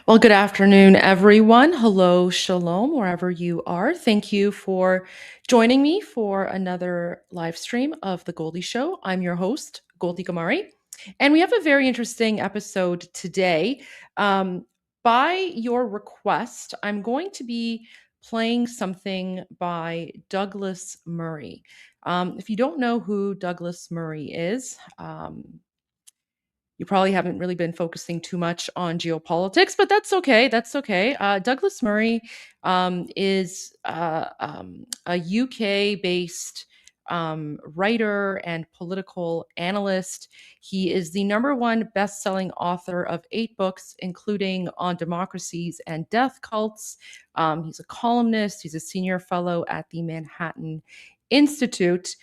Well, good afternoon, everyone. Hello, shalom, wherever you are. Thank you for joining me for another live stream of The Goldie Show. I'm your host, Goldie Gamari, and we have a very interesting episode today. By your request, I'm going to be playing something by Douglas Murray. If you don't know who Douglas Murray is, you probably haven't really been focusing too much on geopolitics, but that's okay. That's okay. Douglas Murray is a UK based writer and political analyst. He is the #1 best-selling author of 8 books, including On Democracies and Death Cults. He's a columnist. He's a senior fellow at the Manhattan Institute.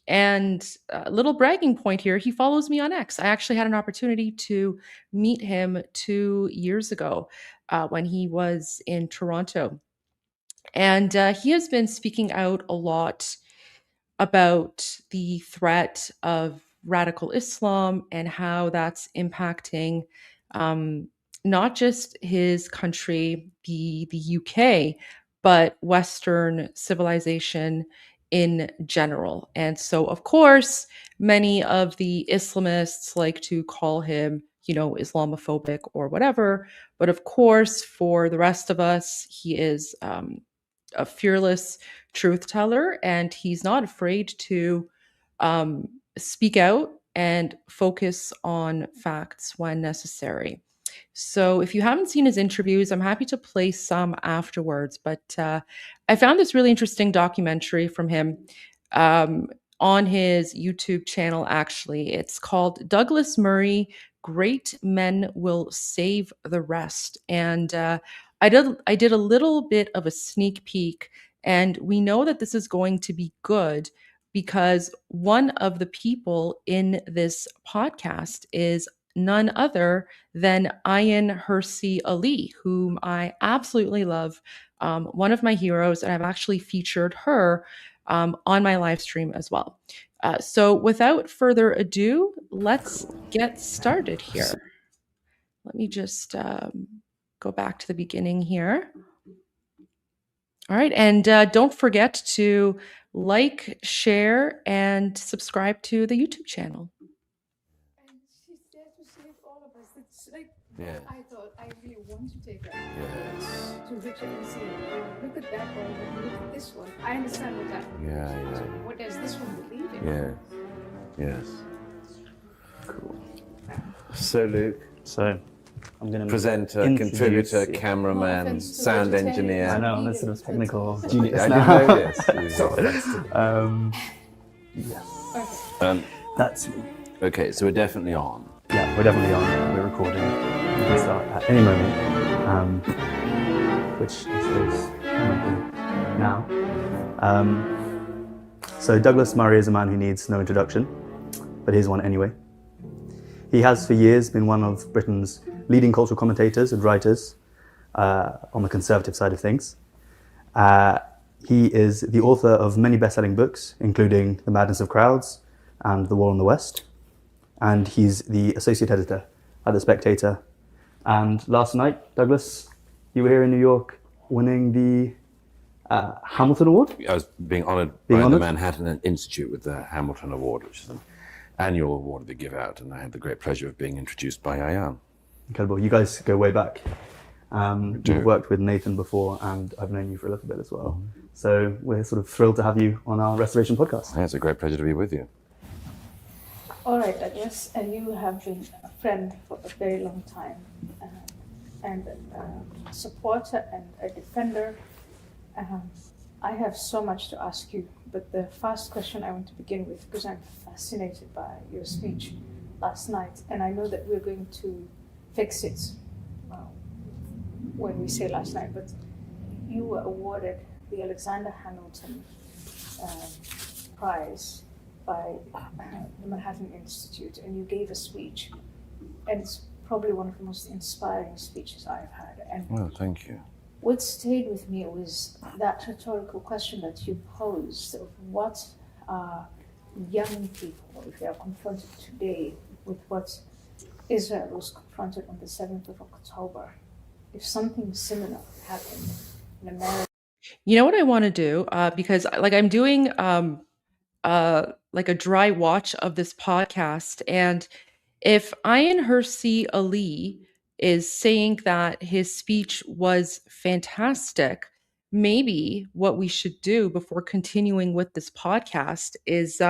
And a little bragging point here, he follows me on X. I actually had an opportunity to meet him 2 years ago when he was in Toronto. And he has been speaking out a lot about the threat of radical Islam and how that's impacting um, not just his country, the UK, but Western civilization in general. And so, of course, many of the Islamists like to call him, Islamophobic or whatever. But of course, for the rest of us, he is a fearless truth teller, and he's not afraid to um, speak out and focus on facts when necessary. So, if you haven't seen his interviews, I'm happy to play some afterwards. But I found this really interesting documentary from him um, on his YouTube channel, actually. It's called Douglas Murray Great Men Will Save the Rest. And I did a little bit of a sneak peek, and we know that this is going to be good because one of the people in this podcast is none other than Ayan Hersey Ali, whom I absolutely love, one of my heroes, and I've actually featured her on my live stream as well. So without further ado, let's get started here. Let me just go back to the beginning here. All right, and don't forget to like, share, and subscribe to the YouTube channel. And she's there to save all of us. It's like Yeah. I thought I really want to take her Yes. to Richard and say, look at that one, look at this one. I understand what that one Yeah, is. yeah. What does this one believe in? Yes. Yes. Cool. So, Luke, So I'm going to presenter, introduce contributor, you. cameraman, offense to sound vegetarians. engineer. I know, I'm a sort of technical But- genius I now. didn't know this. Yes, Okay. that's me. Okay, so we're definitely on. Yeah, we're definitely on. We're recording. We can start at any moment, which is now. So Douglas Murray is a man who needs no introduction, but here's one anyway. He has for years been one of Britain's leading cultural commentators and writers on the conservative side of things. He is the author of many best-selling books, including The Madness of Crowds and The War on the West. And he's the associate editor at The Spectator. And last night, Douglas, you were here in New York winning the Hamilton Award? I was being honoured Being by honoured? the Manhattan Institute with the Hamilton Award, which is an annual award they give out, and I had the great pleasure of being introduced by Ayan. Incredible. You guys go way back. do. You've worked with Nathan before, and I've known you for a little bit as well. So we're sort of thrilled to have you on our Restoration podcast. Yeah, it's a great pleasure to be with you. All right, Douglas, and you have been a friend for a very long time, and a supporter and a defender. I have so much to ask you, but the first question I want to begin with, because I'm fascinated by your speech last night, and I know that we're going to fix it when we say last night, but you were awarded the Alexander Hamilton Prize by the Manhattan Institute, and you gave a speech, and it's probably one of the most inspiring speeches I've had. And Well, thank you. what stayed with me was that rhetorical question that you posed of what are young people, if they are confronted today with what Israel was confronted on the 7th of October, if something similar happened in America. You know what I want to do? Because like I'm doing like a dry watch of this podcast, and if Ayan Hirsi Ali is saying that his speech was fantastic, maybe what we should do before continuing with this podcast is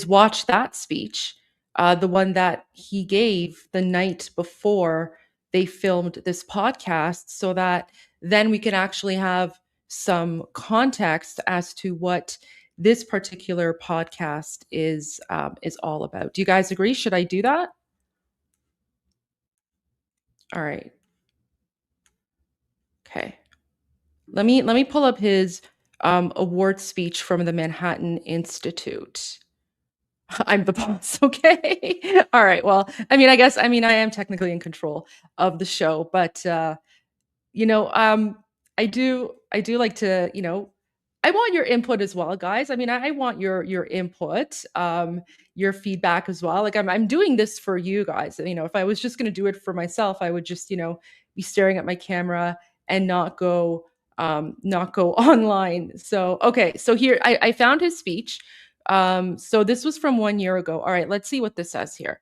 watch that speech, the one that he gave the night before they filmed this podcast, so that then we can actually have some context as to what this particular podcast is all about. Do you guys agree? Should I do that? All right. Okay. Let me pull up his award speech from the Manhattan Institute. I'm the boss, okay? All right. Well, I mean, I am technically in control of the show, but you know, I do like to, I want your input as well, guys. I mean, I want your input, your feedback as well. Like I'm doing this for you guys. You know, if I was just going to do it for myself, I would just, be staring at my camera and not go online. So, okay. So here I found his speech. So this was from 1 year ago. All right, let's see what this says here.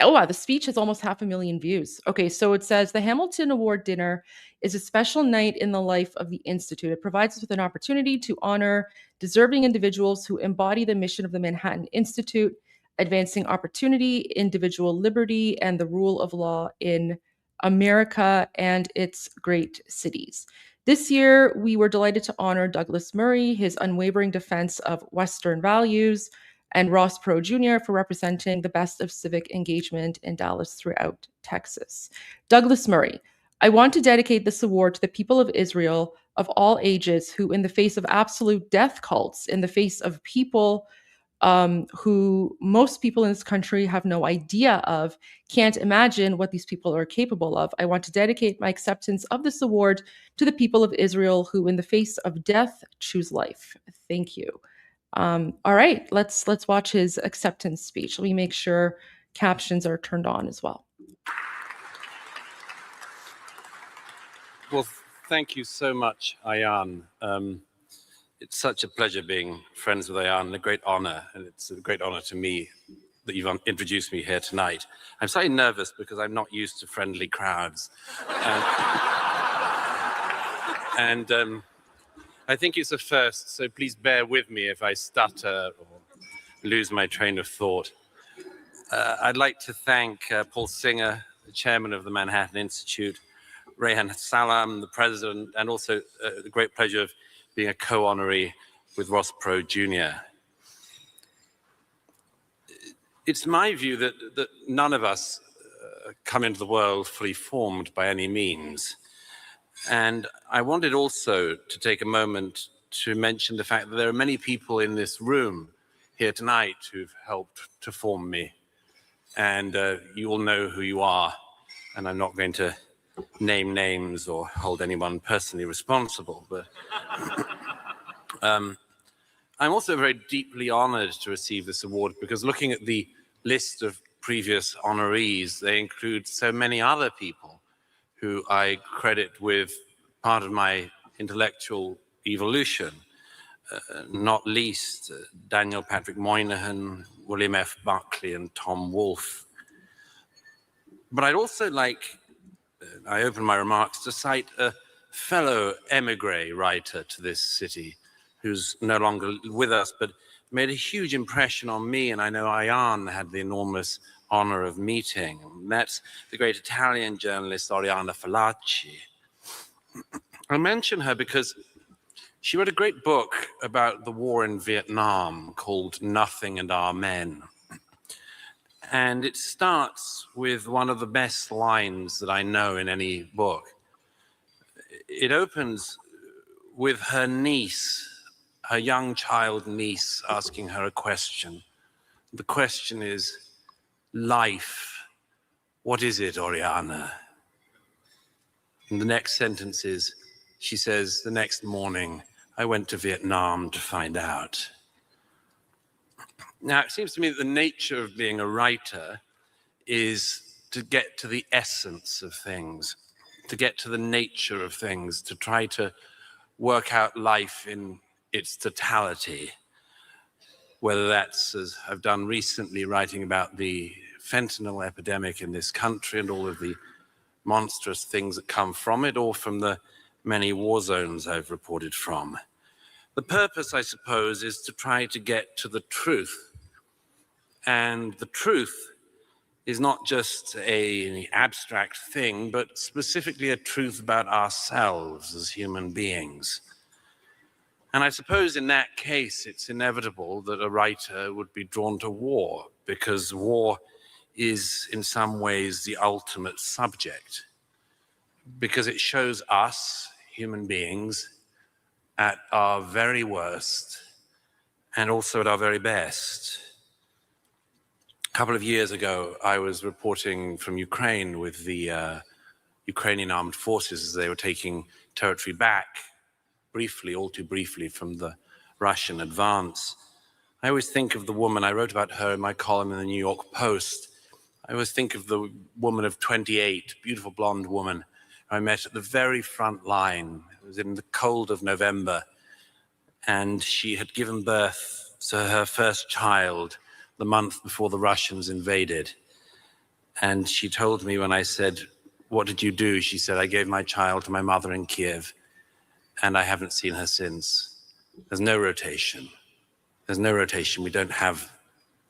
Oh, wow, the speech has almost 500,000 views. Okay, so it says the Hamilton Award dinner is a special night in the life of the Institute. It provides us with an opportunity to honor deserving individuals who embody the mission of the Manhattan Institute, advancing opportunity, individual liberty, and the rule of law in America and its great cities. This year, we were delighted to honor Douglas Murray, his unwavering defense of Western values, and Ross Perot Jr. for representing the best of civic engagement in Dallas throughout Texas. Douglas Murray, I want to dedicate this award to the people of Israel of all ages who, in the face of absolute death cults, in the face of people who most people in this country have no idea of, can't imagine what these people are capable of. I want to dedicate my acceptance of this award to the people of Israel who, in the face of death, choose life. Thank you. All right, let's watch his acceptance speech. Let me make sure captions are turned on as well. Well, thank you so much, Ayan. It's such a pleasure being friends with Ayaan, and a great honor, and it's a great honor to me that you've introduced me here tonight. I'm slightly nervous because I'm not used to friendly crowds. And I think it's a first, so please bear with me if I stutter or lose my train of thought. I'd like to thank Paul Singer, the chairman of the Manhattan Institute, Rehan Salam, the president, and also the great pleasure of being a co-honoree with Ross Perot Jr. It's my view that none of us come into the world fully formed by any means. And I wanted also to take a moment to mention the fact that there are many people in this room here tonight who've helped to form me. And you all know who you are, and I'm not going to name names or hold anyone personally responsible, but I'm also very deeply honored to receive this award because looking at the list of previous honorees, they include so many other people who I credit with part of my intellectual evolution, not least Daniel Patrick Moynihan, William F. Buckley, and Tom Wolfe. But I'd also like, I open my remarks to cite a fellow emigre writer to this city who's no longer with us, but made a huge impression on me, and I know Ayaan had the enormous honor of meeting. And that's the great Italian journalist Oriana Fallaci. I mention her because she wrote a great book about the war in Vietnam called Nothing and Our Men. And it starts with one of the best lines that I know in any book. It opens with her niece, her young child niece, asking her a question. The question is, life, what is it, Oriana? And the next sentence is, she says, the next morning, I went to Vietnam to find out. Now, it seems to me that the nature of being a writer is to get to the essence of things, to get to the nature of things, to try to work out life in its totality, whether that's, as I've done recently, writing about the fentanyl epidemic in this country and all of the monstrous things that come from it, or from the many war zones I've reported from. The purpose, I suppose, is to try to get to the truth. And the truth is not just an abstract thing, but specifically a truth about ourselves as human beings. And I suppose in that case, it's inevitable that a writer would be drawn to war, because war is in some ways the ultimate subject, because it shows us, human beings, at our very worst and also at our very best. A couple of years ago, I was reporting from Ukraine with the Ukrainian armed forces as they were taking territory back briefly, all too briefly, from the Russian advance. I always think of the woman, I wrote about her in my column in the New York Post. I always think of the woman of 28, beautiful blonde woman I met at the very front line. It was in the cold of November, and she had given birth to her first child the month before the Russians invaded. And she told me when I said, "What did you do?" She said, "I gave my child to my mother in Kiev, and I haven't seen her since." There's no rotation. There's no rotation. We don't have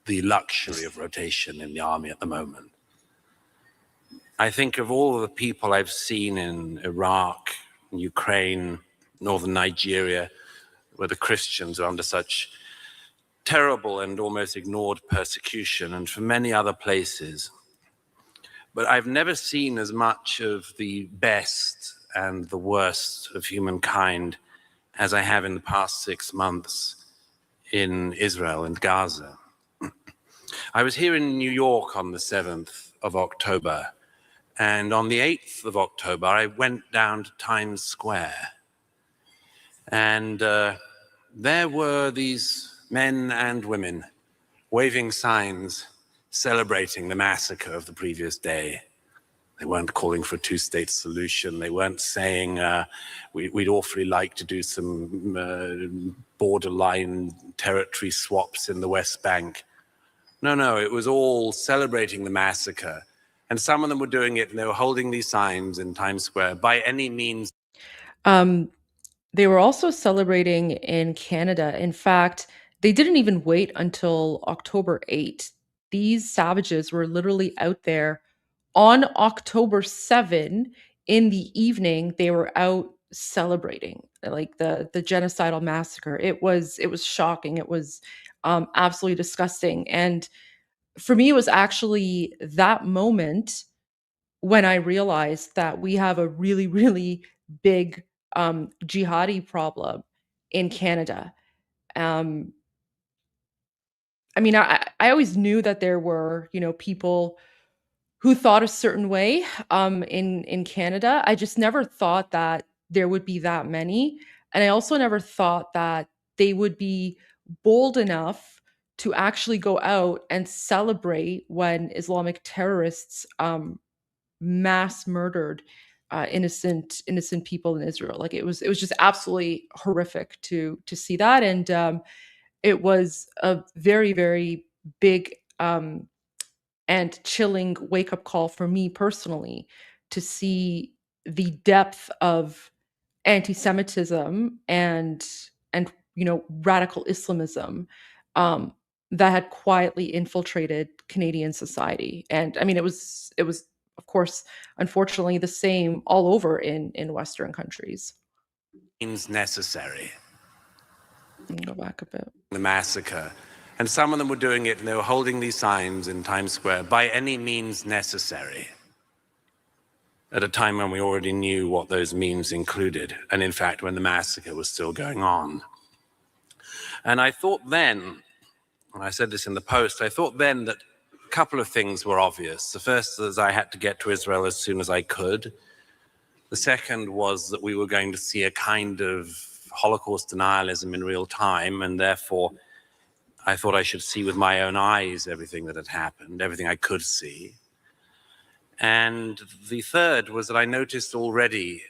the luxury of rotation in the army at the moment. I think of all the people I've seen in Iraq, Ukraine, northern Nigeria, where the Christians are under such terrible and almost ignored persecution, and for many other places. But I've never seen as much of the best and the worst of humankind as I have in the past 6 months in Israel and Gaza. I was here in New York on the 7th of October, and on the 8th of October, I went down to Times Square. And there were these men and women waving signs celebrating the massacre of the previous day. They weren't calling for a two-state solution. They weren't saying we'd awfully like to do some borderline territory swaps in the West Bank. No, it was all celebrating the massacre. And some of them were doing it, and they were holding these signs in Times Square, by any means. They were also celebrating in Canada. In fact, they didn't even wait until October 8th. These savages were literally out there on October 7 in the evening. They were out celebrating like the genocidal massacre. It was shocking. It was absolutely disgusting. And for me, it was actually that moment when I realized that we have a really, really big jihadi problem in Canada. Um, I mean, I always knew that there were, people who thought a certain way in Canada. I just never thought that there would be that many, and I also never thought that they would be bold enough to actually go out and celebrate when Islamic terrorists mass murdered innocent people in Israel. Like it was just absolutely horrific to see that, and it was a very, very big and chilling wake up call for me personally to see the depth of anti-Semitism and radical Islamism that had quietly infiltrated Canadian society. And I mean, it was of course, unfortunately, the same all over in Western countries. Means necessary. Go back a bit. The massacre. And some of them were doing it, and they were holding these signs in Times Square, by any means necessary, at a time when we already knew what those means included, and in fact, when the massacre was still going on. And I thought then, and I said this in the post, I thought then that a couple of things were obvious. The first is I had to get to Israel as soon as I could. The second was that we were going to see a kind of Holocaust denialism in real time, and therefore I thought I should see with my own eyes everything that had happened, everything I could see. And the third was that I noticed already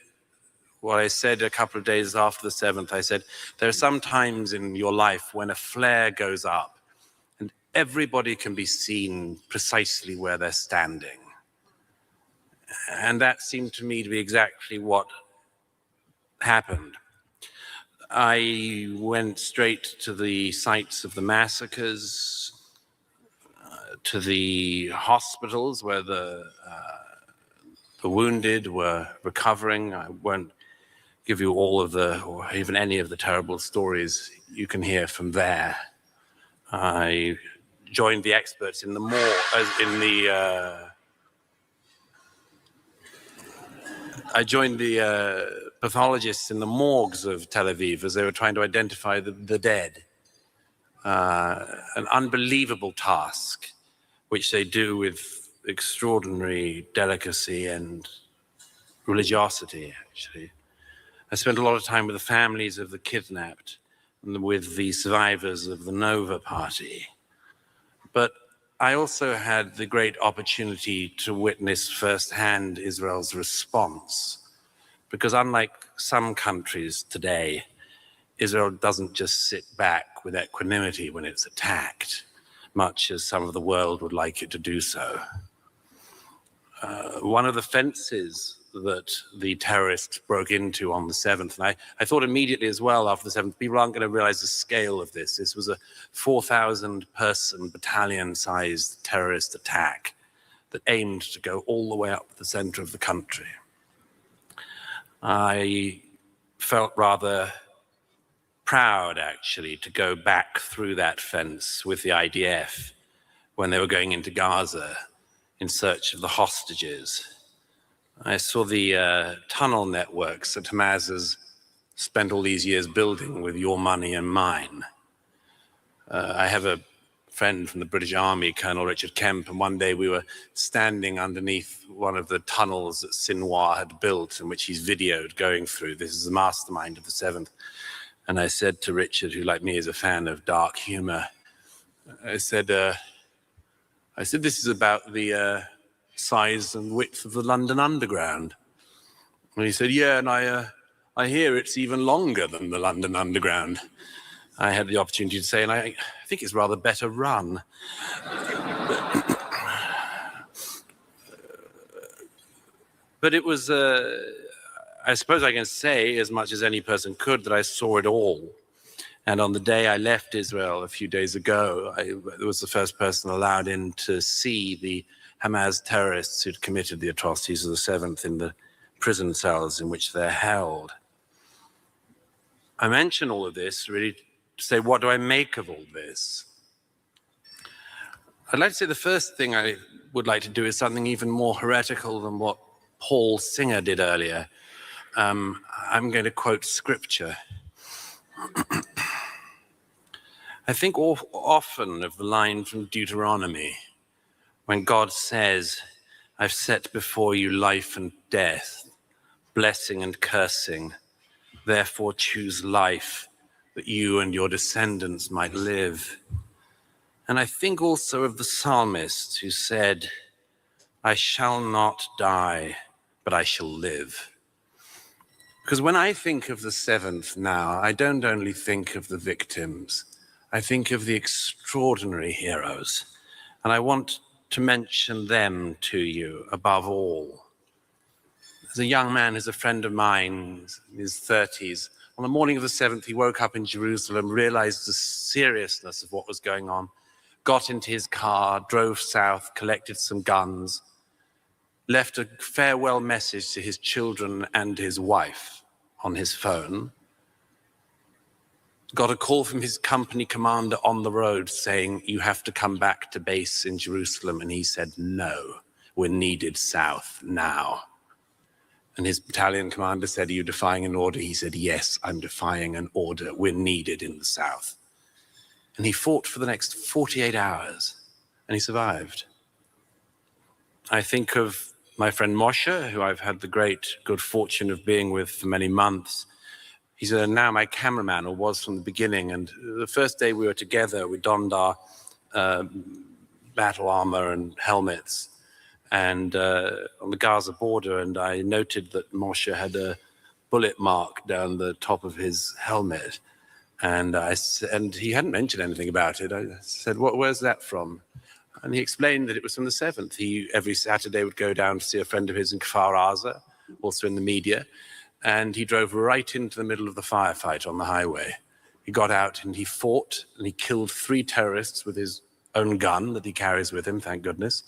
what I said a couple of days after the 7th. I said, there are some times in your life when a flare goes up and everybody can be seen precisely where they're standing. And that seemed to me to be exactly what happened. I went straight to the sites of the massacres, to the hospitals where the wounded were recovering. I won't give you all of the, or even any of the terrible stories you can hear from there. I joined the experts in the I joined the pathologists in the morgues of Tel Aviv as they were trying to identify the dead. An unbelievable task, which they do with extraordinary delicacy and religiosity, actually. I spent a lot of time with the families of the kidnapped and with the survivors of the Nova Party. But I also had the great opportunity to witness firsthand Israel's response, because unlike some countries today, Israel doesn't just sit back with equanimity when it's attacked, much as some of the world would like it to do so. One of the fences that the terrorists broke into on the 7th, and I thought immediately as well after the 7th, people aren't going to realize the scale of this. This was a 4,000-person battalion-sized terrorist attack that aimed to go all the way up the center of the country. I felt rather proud, actually, to go back through that fence with the IDF when they were going into Gaza in search of the hostages. I saw the tunnel networks that Hamas has spent all these years building with your money and mine. I have a friend from the British Army, Colonel Richard Kemp, and one day we were standing underneath one of the tunnels that Sinwar had built, in which he's videoed going through. This is the mastermind of the 7th. And I said to Richard, who like me is a fan of dark humor, I said, this is about the size and width of the London Underground. And he said, yeah, and I hear it's even longer than the London Underground. I had the opportunity to say, and I think it's rather better run. But it was, I suppose I can say, as much as any person could, that I saw it all. And on the day I left Israel a few days ago, I was the first person allowed in to see the Hamas terrorists who'd committed the atrocities of the 7th in the prison cells in which they're held. I mention all of this really to say, what do I make of all this? I'd like to say the first thing I would like to do is something even more heretical than what Paul Singer did earlier. I'm going to quote scripture. I think often of the line from Deuteronomy, when God says, I've set before you life and death, blessing and cursing. Therefore choose life, that you and your descendants might live. And I think also of the psalmist who said, I shall not die, but I shall live. Because when I think of the 7th now, I don't only think of the victims, I think of the extraordinary heroes. And I want to mention them to you above all. There's a young man who's a friend of mine in his 30s. On the morning of the 7th, he woke up in Jerusalem, realized the seriousness of what was going on, got into his car, drove south, collected some guns, left a farewell message to his children and his wife on his phone, got a call from his company commander on the road saying, you have to come back to base in Jerusalem. And he said, no, we're needed south now. And his battalion commander said, are you defying an order? He said, yes, I'm defying an order. We're needed in the south. And he fought for the next 48 hours and he survived. I think of my friend Moshe, who I've had the great good fortune of being with for many months. He's now my cameraman, or was from the beginning. And the first day we were together, we donned our battle armor and helmets and on the Gaza border. And I noted that Moshe had a bullet mark down the top of his helmet. And he hadn't mentioned anything about it. I said, where's that from? And he explained that it was from the 7th. He, every Saturday, would go down to see a friend of his in Kfar Aza, also in the media. And he drove right into the middle of the firefight on the highway. He got out and he fought and he killed 3 terrorists with his own gun that he carries with him, thank goodness.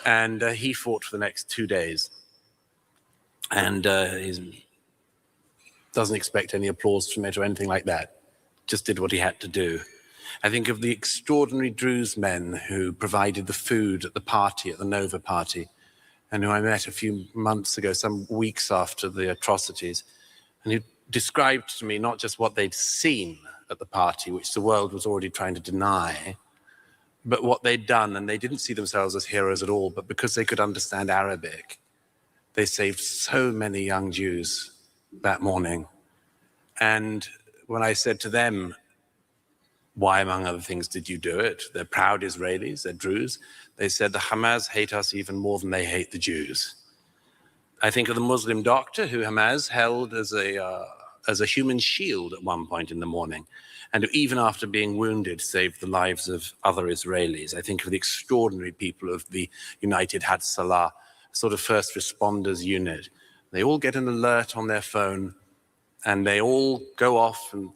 And he fought for the next 2 days. And he doesn't expect any applause from it or anything like that. Just did what he had to do. I think of the extraordinary Druze men who provided the food at the party, at the Nova party, and who I met a few months ago, some weeks after the atrocities, and who described to me not just what they'd seen at the party, which the world was already trying to deny, but what they'd done. And they didn't see themselves as heroes at all, but because they could understand Arabic, they saved so many young Jews that morning. And when I said to them, why, among other things, did you do it? They're proud Israelis, they're Druze. They said the Hamas hate us even more than they hate the Jews. I think of the Muslim doctor who Hamas held as a human shield at one point in the morning, and who, even after being wounded, saved the lives of other Israelis. I think of the extraordinary people of the United Hatzalah, sort of first responders unit. They all get an alert on their phone, and they all go off and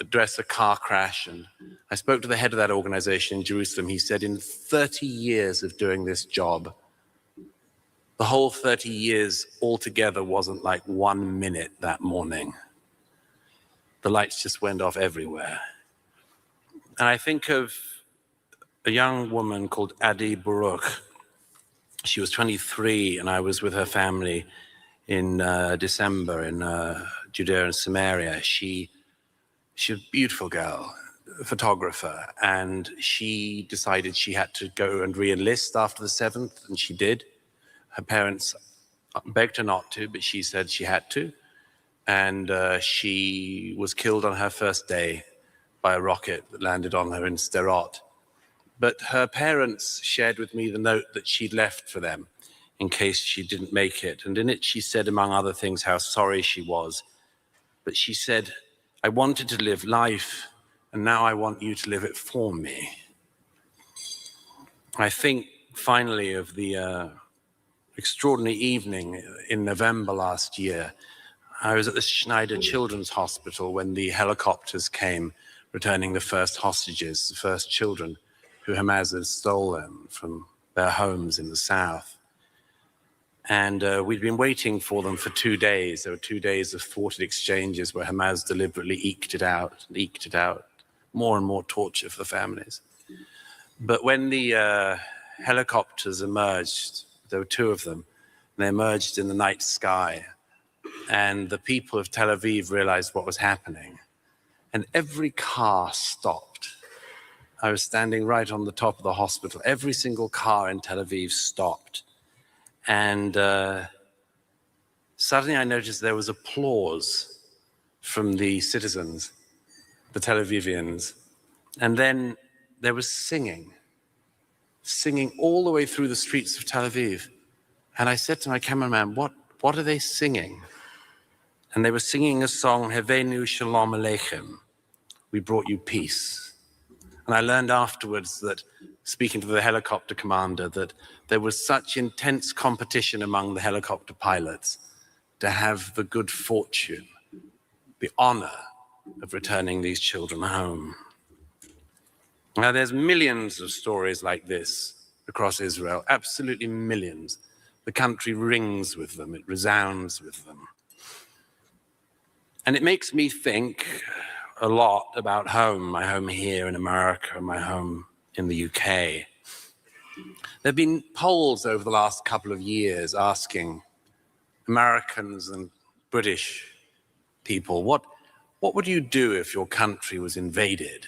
address a car crash. And I spoke to the head of that organization in Jerusalem. He said, in 30 years of doing this job, the whole 30 years altogether wasn't like 1 minute that morning. The lights just went off everywhere. And I think of a young woman called Adi Baruch. She was 23, and I was with her family in December in Judea and Samaria. She's a beautiful girl, a photographer, and she decided she had to go and re-enlist after the 7th, and she did. Her parents begged her not to, but she said she had to. And she was killed on her first day by a rocket that landed on her in Sderot. But her parents shared with me the note that she'd left for them. in case she didn't make it. And in it, she said, among other things, how sorry she was. But she said, I wanted to live life, and now I want you to live it for me. I think, finally, of the extraordinary evening in November last year. I was at the Schneider Children's Hospital when the helicopters came, returning the first hostages, the first children who Hamas had stolen from their homes in the south. And we'd been waiting for them for 2 days. There were 2 days of thwarted exchanges where Hamas deliberately eked it out, more and more torture for the families. But when the helicopters emerged, there were 2 of them, and they emerged in the night sky, and the people of Tel Aviv realized what was happening, and every car stopped. I was standing right on the top of the hospital. Every single car in Tel Aviv stopped. And suddenly I noticed there was applause from the citizens, the Tel Avivians. And then there was singing all the way through the streets of Tel Aviv. And I said to my cameraman, what are they singing? And they were singing a song, Hevenu Shalom Aleichem, we brought you peace. And I learned afterwards that, speaking to the helicopter commander, that there was such intense competition among the helicopter pilots to have the good fortune, the honor of returning these children home. Now, there's millions of stories like this across Israel, absolutely millions. The country rings with them, it resounds with them. And it makes me think a lot about home, my home here in America, my home in the UK. There have been polls over the last couple of years asking Americans and British people, what would you do if your country was invaded?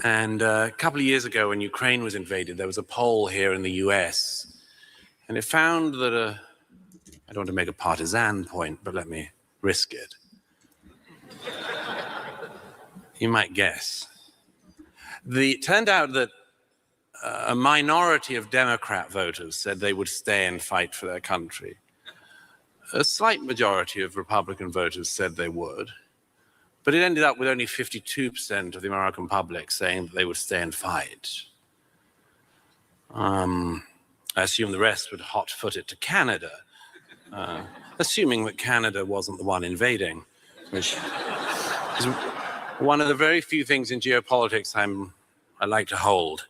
And a couple of years ago when Ukraine was invaded, there was a poll here in the US, and it found that I don't want to make a partisan point, but let me risk it. You might guess. It turned out that a minority of Democrat voters said they would stay and fight for their country. A slight majority of Republican voters said they would. But it ended up with only 52% of the American public saying that they would stay and fight. I assume the rest would hot-foot it to Canada, assuming that Canada wasn't the one invading, which is one of the very few things in geopolitics I like to hold.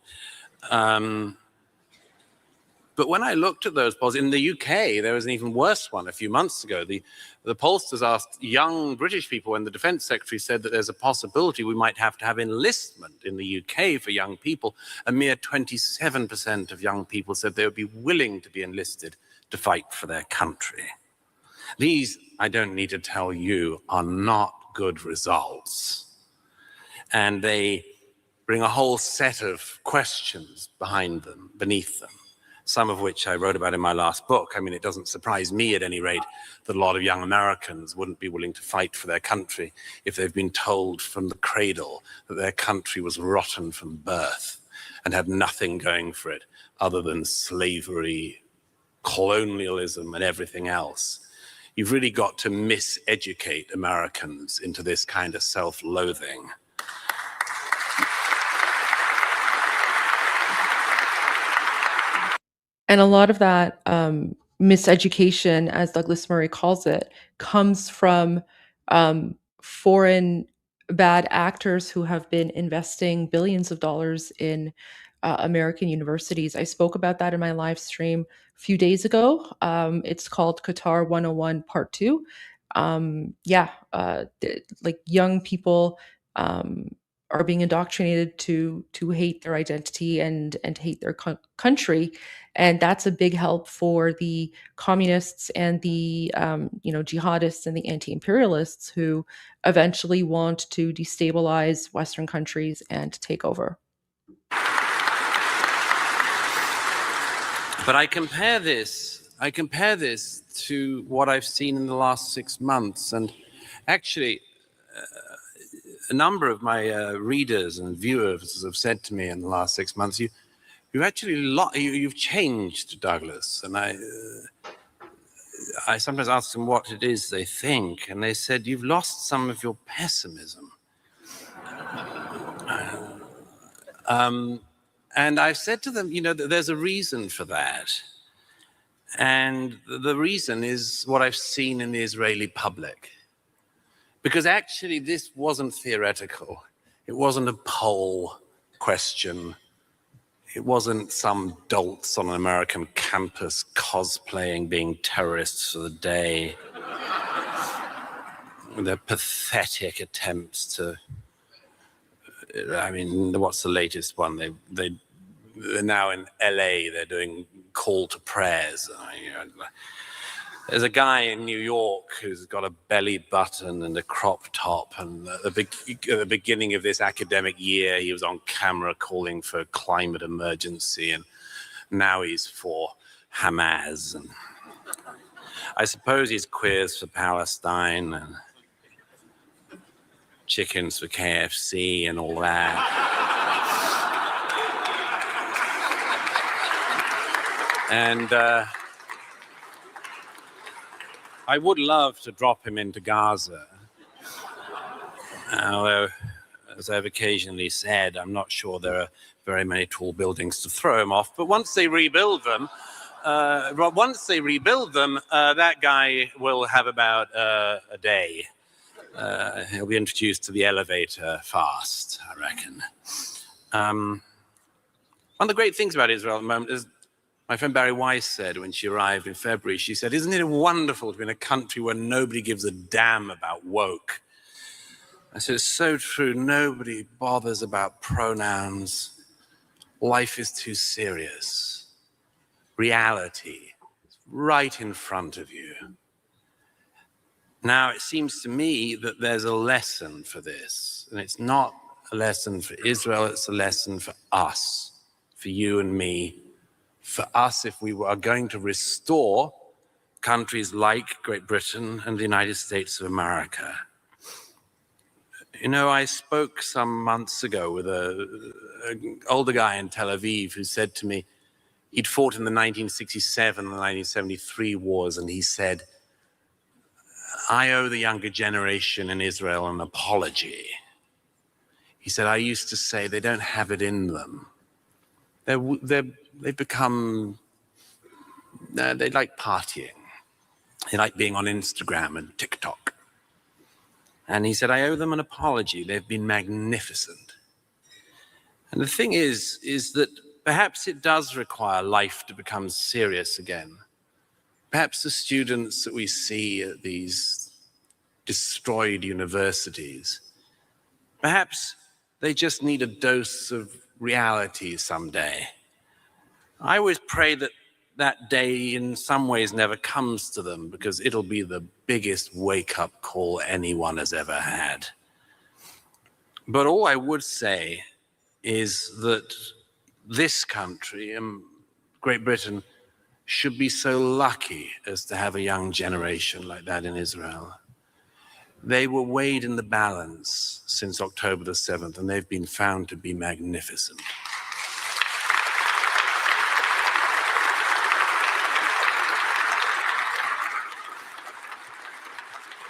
But when I looked at those polls, in the UK, there was an even worse one a few months ago. The pollsters asked young British people, and the Defence Secretary said that there's a possibility we might have to have enlistment in the UK for young people. A mere 27% of young people said they would be willing to be enlisted to fight for their country. These, I don't need to tell you, are not good results. And they bring a whole set of questions beneath them, some of which I wrote about in my last book. I mean, it doesn't surprise me at any rate that a lot of young Americans wouldn't be willing to fight for their country if they've been told from the cradle that their country was rotten from birth and had nothing going for it other than slavery, colonialism, and everything else. You've really got to miseducate Americans into this kind of self-loathing. And a lot of that miseducation, as Douglas Murray calls it, comes from foreign bad actors who have been investing billions of dollars in American universities. I spoke about that in my live stream a few days ago. It's called Qatar 101 Part 2. Like young people are being indoctrinated to hate their identity and hate their country. And that's a big help for the communists and the jihadists and the anti-imperialists who eventually want to destabilize Western countries and take over. But I compare this to what I've seen in the last 6 months. And actually, a number of my readers and viewers have said to me in the last 6 months, you've actually you've changed, Douglas. And I sometimes ask them what it is they think, and they said, you've lost some of your pessimism. And I've said to them, that there's a reason for that. And the reason is what I've seen in the Israeli public. Because actually this wasn't theoretical. It wasn't a poll question. It wasn't some dolts on an American campus cosplaying being terrorists for the day. Their pathetic attempts to, what's the latest one? They're now in LA, they're doing call to prayers. There's a guy in New York who's got a belly button and a crop top, and at the beginning of this academic year, he was on camera calling for a climate emergency, and now he's for Hamas. And I suppose he's queers for Palestine and chickens for KFC and all that. And I would love to drop him into Gaza, although, as I've occasionally said, I'm not sure there are very many tall buildings to throw him off. But once they rebuild them, that guy will have about a day. He'll be introduced to the elevator fast, I reckon. One of the great things about Israel at the moment is, my friend Barry Weiss said when she arrived in February, she said, isn't it wonderful to be in a country where nobody gives a damn about woke? I said, it's so true. Nobody bothers about pronouns. Life is too serious. Reality is right in front of you. Now, it seems to me that there's a lesson for this. And it's not a lesson for Israel, it's a lesson for us, for you and me. For us, if we are going to restore countries like Great Britain and the United States of America. I spoke some months ago with an older guy in Tel Aviv who said to me, he'd fought in the 1967 and the 1973 wars, and he said, I owe the younger generation in Israel an apology. He said, I used to say they don't have it in them. They've become, they like partying. They like being on Instagram and TikTok. And he said, I owe them an apology. They've been magnificent. And the thing is that perhaps it does require life to become serious again. Perhaps the students that we see at these destroyed universities, perhaps they just need a dose of reality someday. I always pray that that day in some ways never comes to them, because it'll be the biggest wake-up call anyone has ever had. But all I would say is that this country, Great Britain, should be so lucky as to have a young generation like that in Israel. They were weighed in the balance since October the 7th, and they've been found to be magnificent.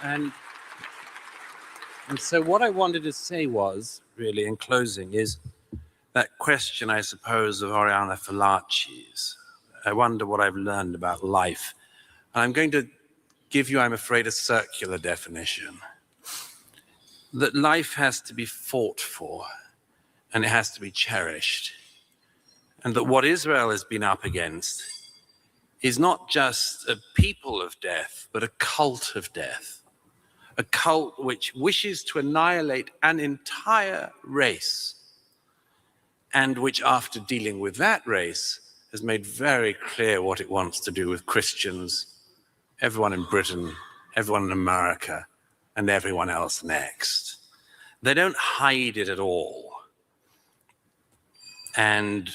And so what I wanted to say was, really in closing, is that question, I suppose, of Oriana Fallaci's. I wonder what I've learned about life. And I'm going to give you, I'm afraid, a circular definition. That life has to be fought for, and it has to be cherished. And that what Israel has been up against is not just a people of death, but a cult of death. A cult which wishes to annihilate an entire race, and which, after dealing with that race, has made very clear what it wants to do with Christians, everyone in Britain, everyone in America, and everyone else next. They don't hide it at all. And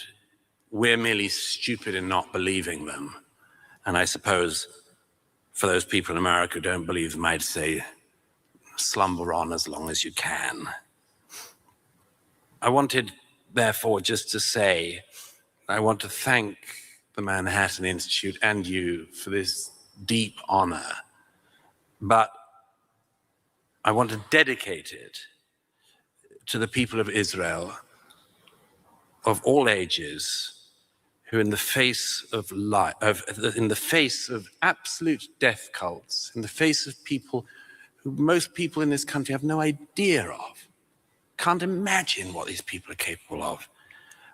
we're merely stupid in not believing them. And I suppose for those people in America who don't believe them, I'd say, slumber on as long as you can. I wanted, therefore, just to say I want to thank the Manhattan Institute and you for this deep honor, but I want to dedicate it to the people of Israel of all ages who in the face of in the face of absolute death cults, in the face of people who most people in this country have no idea of, can't imagine what these people are capable of.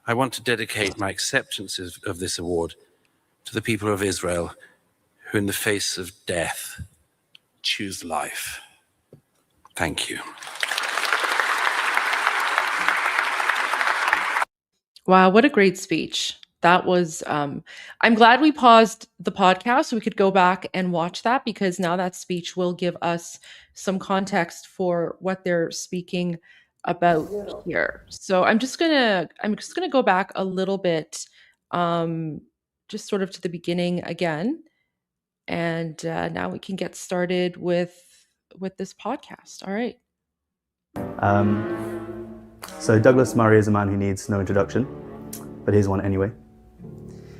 I want to dedicate my acceptance of this award to the people of Israel who in the face of death choose life. Thank you. Wow, what a great speech. That was I'm glad we paused the podcast so we could go back and watch that, because now that speech will give us some context for what they're speaking about here. So I'm just gonna go back a little bit, just sort of to the beginning again, and now we can get started with this podcast. All right. So Douglas Murray is a man who needs no introduction, but here's one anyway.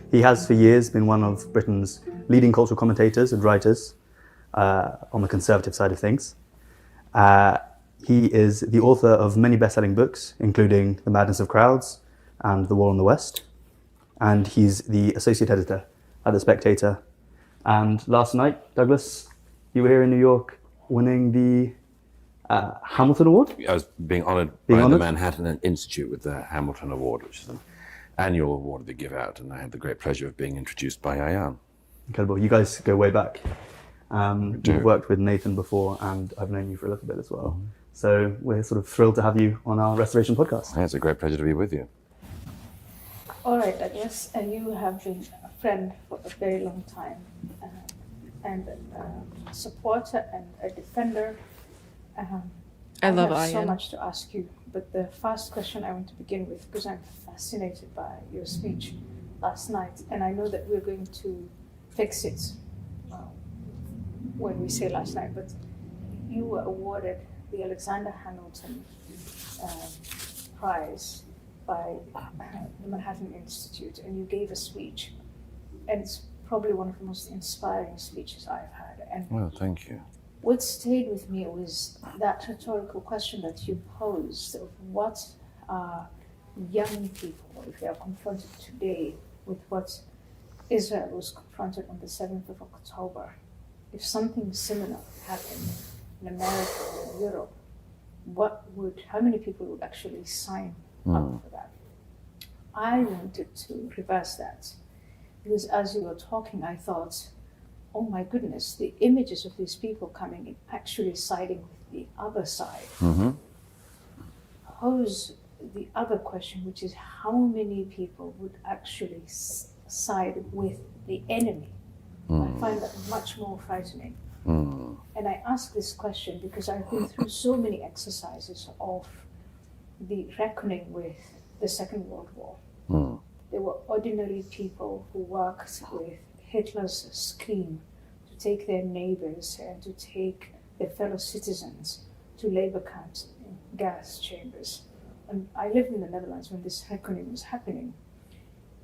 He has for years been one of Britain's leading cultural commentators and writers on the conservative side of things. He is the author of many best-selling books, including The Madness of Crowds and The War on the West. And he's the associate editor at The Spectator. And last night, Douglas, you were here in New York winning the Hamilton Award? I was being honoured by the Manhattan Institute with the Hamilton Award, which is an annual award they give out, and I had the great pleasure of being introduced by Ayan. Incredible. You guys go way back. You've worked with Nathan before, and I've known you for a little bit as well. So we're sort of thrilled to have you on our Restoration podcast. Yeah, it's a great pleasure to be with you. All right, Douglas, and you have been a friend for a very long time, and a supporter and a defender. I love have so Ayan. much to ask you, but the first question I want to begin with, because I'm fascinated by your speech last night, and I know that we're going to fix it when we say last night, but you were awarded the Alexander Hamilton Prize by the Manhattan Institute, and you gave a speech, and it's probably one of the most inspiring speeches I've had. And Well, thank you. what stayed with me was that rhetorical question that you posed of what are young people, if they are confronted today with what Israel was confronted on the 7th of October, if something similar happened in America or Europe, how many people would actually sign up for that? I wanted to reverse that, because as you were talking, I thought, oh my goodness, the images of these people coming in, actually siding with the other side, pose the other question, which is how many people would actually side with the enemy? I find that much more frightening. And I ask this question because I've been through so many exercises of the reckoning with the Second World War. There were ordinary people who worked with Hitler's scheme to take their neighbors and to take their fellow citizens to labor camps in gas chambers. And I lived in the Netherlands when this reckoning was happening.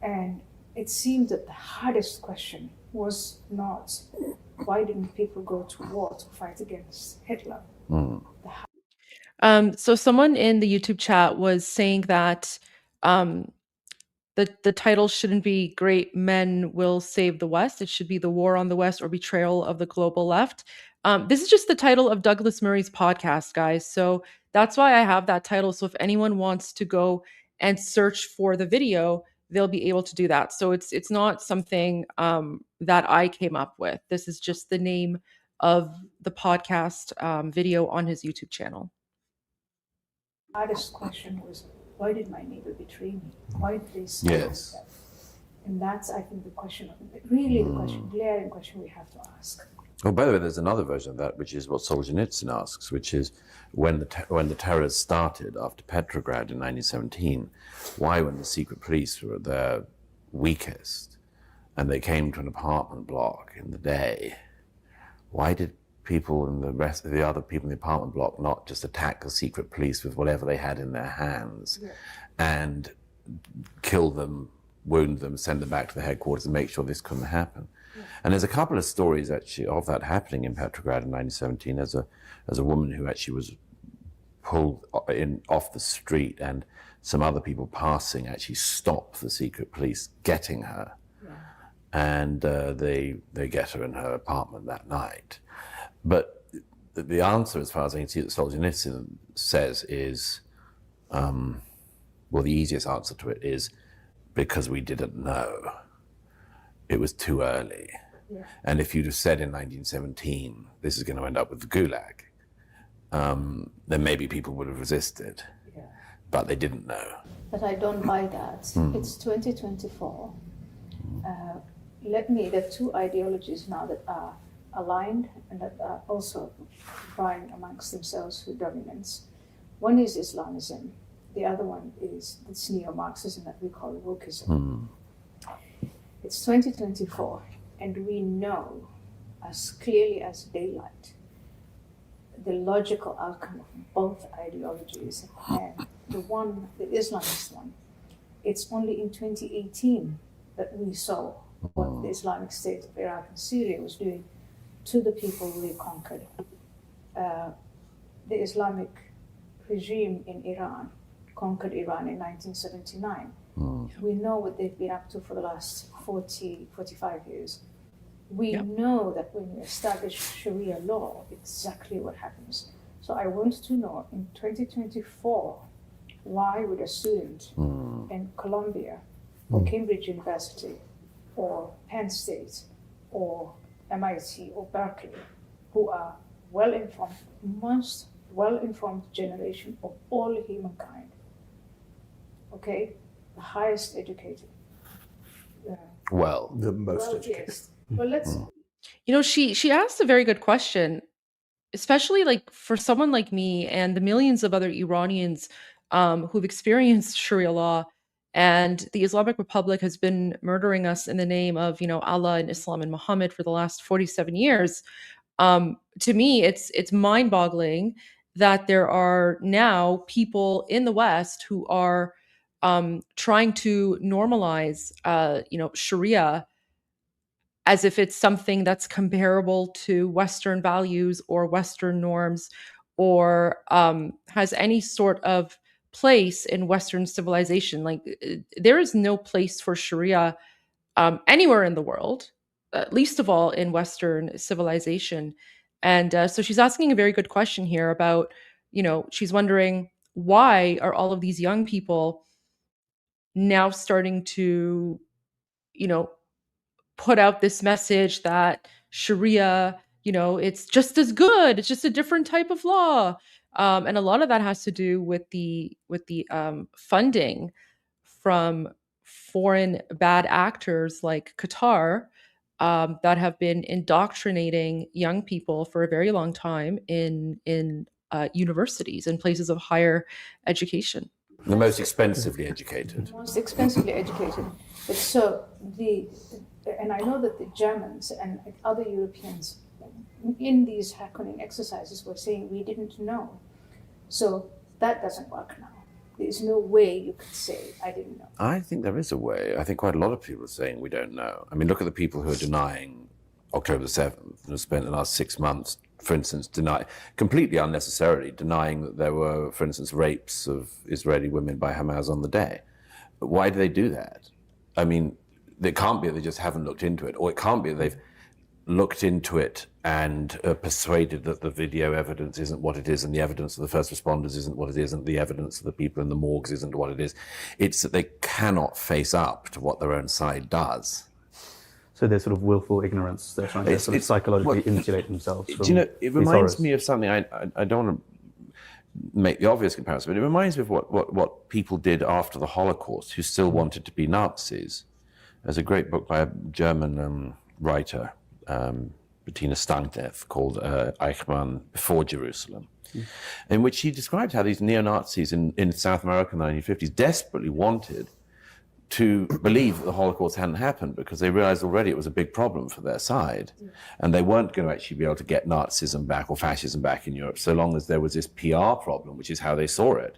And it seemed that the hardest question was not why didn't people go to war to fight against Hitler? So someone in the YouTube chat was saying that the title shouldn't be Great Men Will Save the West. It should be The War on the West or Betrayal of the Global Left. This is just the title of Douglas Murray's podcast, guys. So that's why I have that title. So if anyone wants to go and search for the video, they'll be able to do that. So it's not something that I came up with. This is just the name of the podcast video on his YouTube channel. The hardest question was, why did my neighbor betray me? Why did they say that? And that's, I think, the question, really the question, glaring question we have to ask. Oh, by the way, there's another version of that, which is what Solzhenitsyn asks, which is when the terrors started after Petrograd in 1917, why, when the secret police were at their weakest and they came to an apartment block in the day, why did people and the rest of the other people in the apartment block not just attack the secret police with whatever they had in their hands and kill them wound them, send them back to the headquarters and make sure this couldn't happen. And there's a couple of stories actually of that happening in Petrograd in 1917. As a woman who actually was pulled in off the street, and some other people passing actually stopped the secret police getting her. And they get her in her apartment that night. But the answer, as far as I can see, that Solzhenitsyn says is, well, the easiest answer to it is because we didn't know. It was too early. Yeah. And if you'd have said in 1917, this is going to end up with the Gulag, then maybe people would have resisted. Yeah. But they didn't know. But I don't buy that. It's 2024. There are two ideologies now that are aligned and that are also vying amongst themselves for dominance. One is Islamism. The other one is this neo-Marxism that we call wokeism. It's 2024, and we know as clearly as daylight the logical outcome of both ideologies. And the Islamist one, it's only in 2018 that we saw what the Islamic State of Iraq and Syria was doing to the people they conquered. The Islamic regime in Iran conquered Iran in 1979. We know what they've been up to for the last 45 years. We know that when you establish Sharia law, exactly what happens. So I want to know, in 2024, why would a student in Columbia or Cambridge University or Penn State or MIT or Berkeley, who are well-informed, most well-informed generation of all humankind, okay, the highest educated. The most educated. Well, let's. You know, she asked a very good question, especially like for someone like me and the millions of other Iranians who've experienced Sharia law, and the Islamic Republic has been murdering us in the name of, you know, Allah and Islam and Muhammad for the last 47 years. To me, it's mind-boggling that there are now people in the West who are trying to normalize, Sharia as if it's something that's comparable to Western values or Western norms, or has any sort of place in Western civilization. Like, there is no place for Sharia anywhere in the world, least of all in Western civilization. And so she's asking a very good question here about, you know, she's wondering, why are all of these young people now starting to, you know, put out this message that Sharia, you know, it's just as good, it's just a different type of law. And a lot of that has to do with the funding from foreign bad actors like Qatar, that have been indoctrinating young people for a very long time in universities and places of higher education. The most expensively educated. Most expensively educated. But so and I know that the Germans and other Europeans in these hacking exercises were saying we didn't know. So that doesn't work now. There's no way you could say, I didn't know. I think there is a way. I think quite a lot of people are saying we don't know. I mean, look at the people who are denying October the 7th and have spent the last 6 months, for instance, completely unnecessarily denying that there were, for instance, rapes of Israeli women by Hamas on the day. But why do they do that? I mean, it can't be that they just haven't looked into it, or it can't be that they've looked into it and persuaded that the video evidence isn't what it is, and the evidence of the first responders isn't what it is, and the evidence of the people in the morgues isn't what it is. It's that they cannot face up to what their own side does. So there's sort of willful ignorance. They're trying to sort of psychologically insulate themselves from. Do you know, it reminds horrors. me of something, I don't want to make the obvious comparison, but it reminds me of what people did after the Holocaust who still wanted to be Nazis. There's a great book by a German writer, Bettina Stangnev, called Eichmann Before Jerusalem, in which he described how these neo-Nazis in South America in the 1950s desperately wanted to believe that the Holocaust hadn't happened, because they realized already it was a big problem for their side. And they weren't going to actually be able to get Nazism back or fascism back in Europe so long as there was this PR problem, which is how they saw it.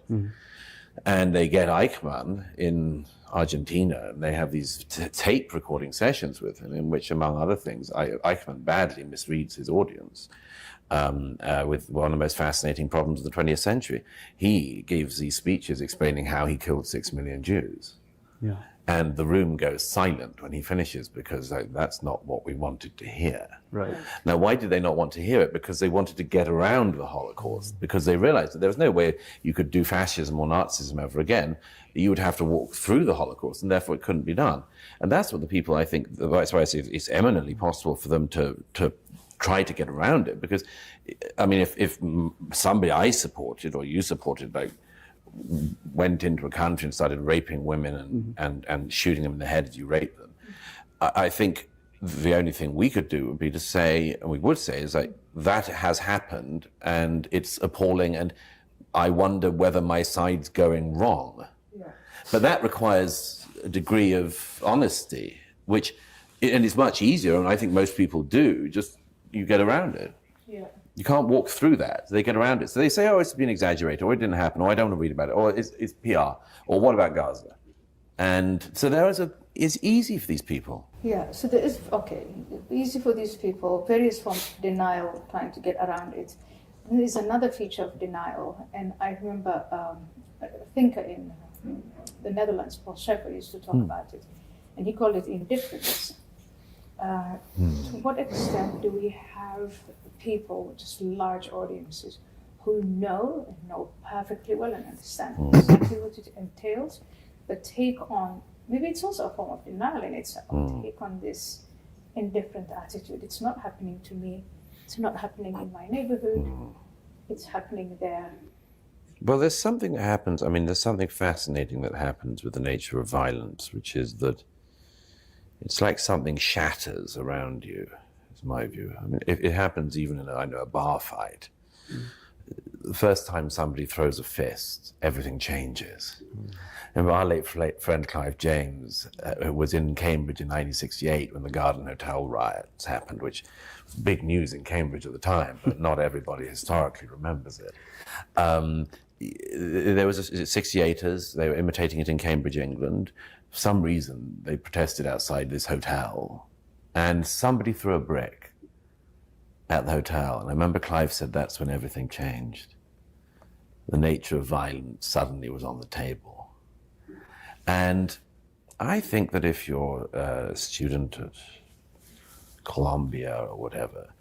And they get Eichmann in Argentina, and they have these tape recording sessions with him, in which, among other things, Eichmann badly misreads his audience with one of the most fascinating problems of the 20th century. He gives these speeches explaining how he killed 6 million Jews. Yeah. And the room goes silent when he finishes, because that's not what we wanted to hear. Right. Now, why did they not want to hear it? Because they wanted to get around the Holocaust, because they realized that there was no way you could do fascism or Nazism ever again. You would have to walk through the Holocaust, and therefore it couldn't be done. And that's what the people, I think, that's why I say it's eminently possible for them to try to get around it. Because, I mean, if somebody I supported or you supported, like, went into a country and started raping women and shooting them in the head as you rape them, I think the only thing we could do would be to say, and we would say, is like, that has happened and it's appalling, and I wonder whether my side's going wrong. Yeah. But that requires a degree of honesty, which, and it's much easier, and I think most people do, just you get around it. Yeah. You can't walk through that. They get around it. So they say, oh, it's been exaggerated, or it didn't happen, or I don't want to read about it, or it's PR, or what about Gaza? And so it's easy for these people. Yeah, so there is, easy for these people, various forms of denial, trying to get around it. And there is another feature of denial, and I remember a thinker in the Netherlands, Paul Scheffer, used to talk about it, and he called it indifference. To what extent do we have people, just large audiences, who know perfectly well and understand exactly what it entails, but take on, maybe it's also a form of denial in itself, take on this indifferent attitude. It's not happening to me, it's not happening in my neighborhood, it's happening there. Well, there's something that happens, I mean, there's something fascinating that happens with the nature of violence, which is that it's like something shatters around you, is my view. I mean, it happens even in a bar fight. The first time somebody throws a fist, everything changes. And our late friend Clive James was in Cambridge in 1968 when the Garden Hotel riots happened, which was big news in Cambridge at the time, but not everybody historically remembers it. There was 68ers, they were imitating it in Cambridge, England. For some reason, they protested outside this hotel, and somebody threw a brick at the hotel. And I remember Clive said that's when everything changed. The nature of violence suddenly was on the table. And I think that if you're a student at Columbia or whatever,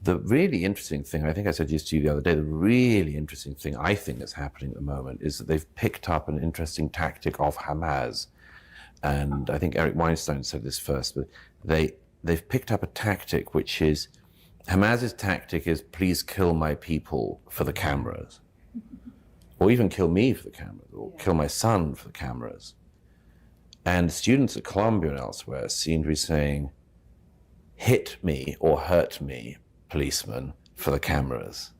the really interesting thing, I think I said this to you the other day, the really interesting thing I think that's happening at the moment is that they've picked up an interesting tactic of Hamas. And I think Eric Weinstein said this first, but they've picked up a tactic which is, Hamas's tactic is, please kill my people for the cameras. Or even kill me for the cameras, or kill my son for the cameras. And students at Columbia and elsewhere seem to be saying, hit me or hurt me, policeman, for the cameras.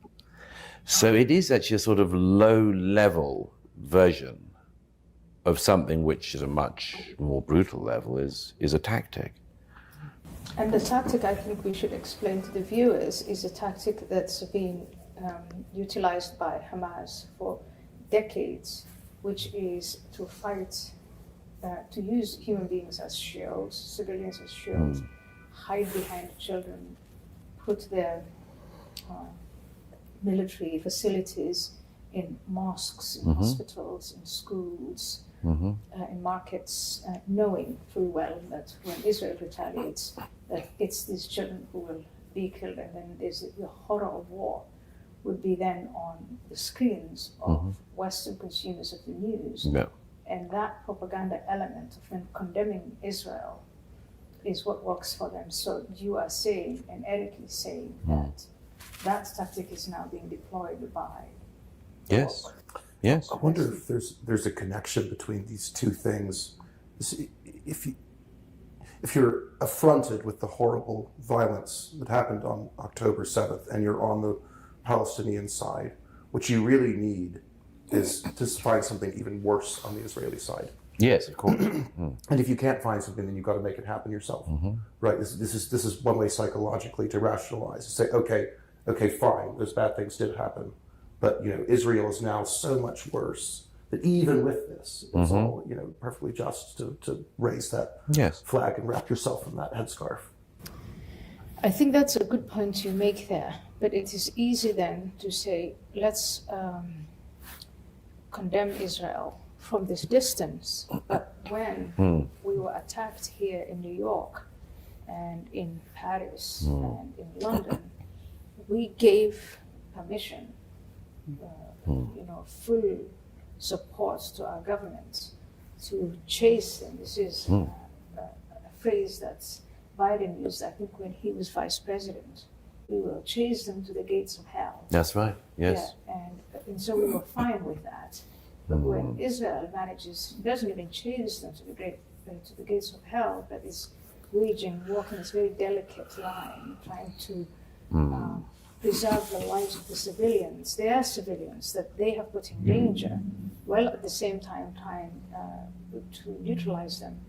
So it is actually a sort of low-level version of something which is a much more brutal level, is a tactic. And the tactic, I think we should explain to the viewers, is a tactic that's been utilized by Hamas for decades, which is to fight, to use human beings as shields, civilians as shields, hide behind children, put their military facilities in mosques, in hospitals, in schools, in markets, knowing full well that when Israel retaliates, that it's these children who will be killed, and then there's the horror of war would be then on the screens of Western consumers of the news. Yeah. And that propaganda element of them condemning Israel is what works for them. So you are saying, and Eric is saying, that tactic is now being deployed by Yes. Yes. I wonder if there's a connection between these two things. If you're affronted with the horrible violence that happened on October 7th and you're on the Palestinian side, what you really need is to find something even worse on the Israeli side. Yes, of course. And if you can't find something, then you've got to make it happen yourself. Right? This is one way psychologically to rationalize, to say, okay, fine, those bad things did happen. But Israel is now so much worse that even with this, it's all, you know, perfectly just to raise that Yes. flag and wrap yourself in that headscarf. I think that's a good point you make there, but it is easy then to say, let's condemn Israel from this distance. But when we were attacked here in New York and in Paris and in London, we gave permission, you know, full support to our government to chase them. This is a phrase that Biden used, I think, when he was vice president. We will chase them to the gates of hell. That's right. Yes. Yeah, and so we were fine with that. But when Israel doesn't even chase them to the gates of hell, but is walking this very delicate line, trying to preserve the lives of the civilians. They are civilians that they have put in danger, while at the same time trying to neutralize them.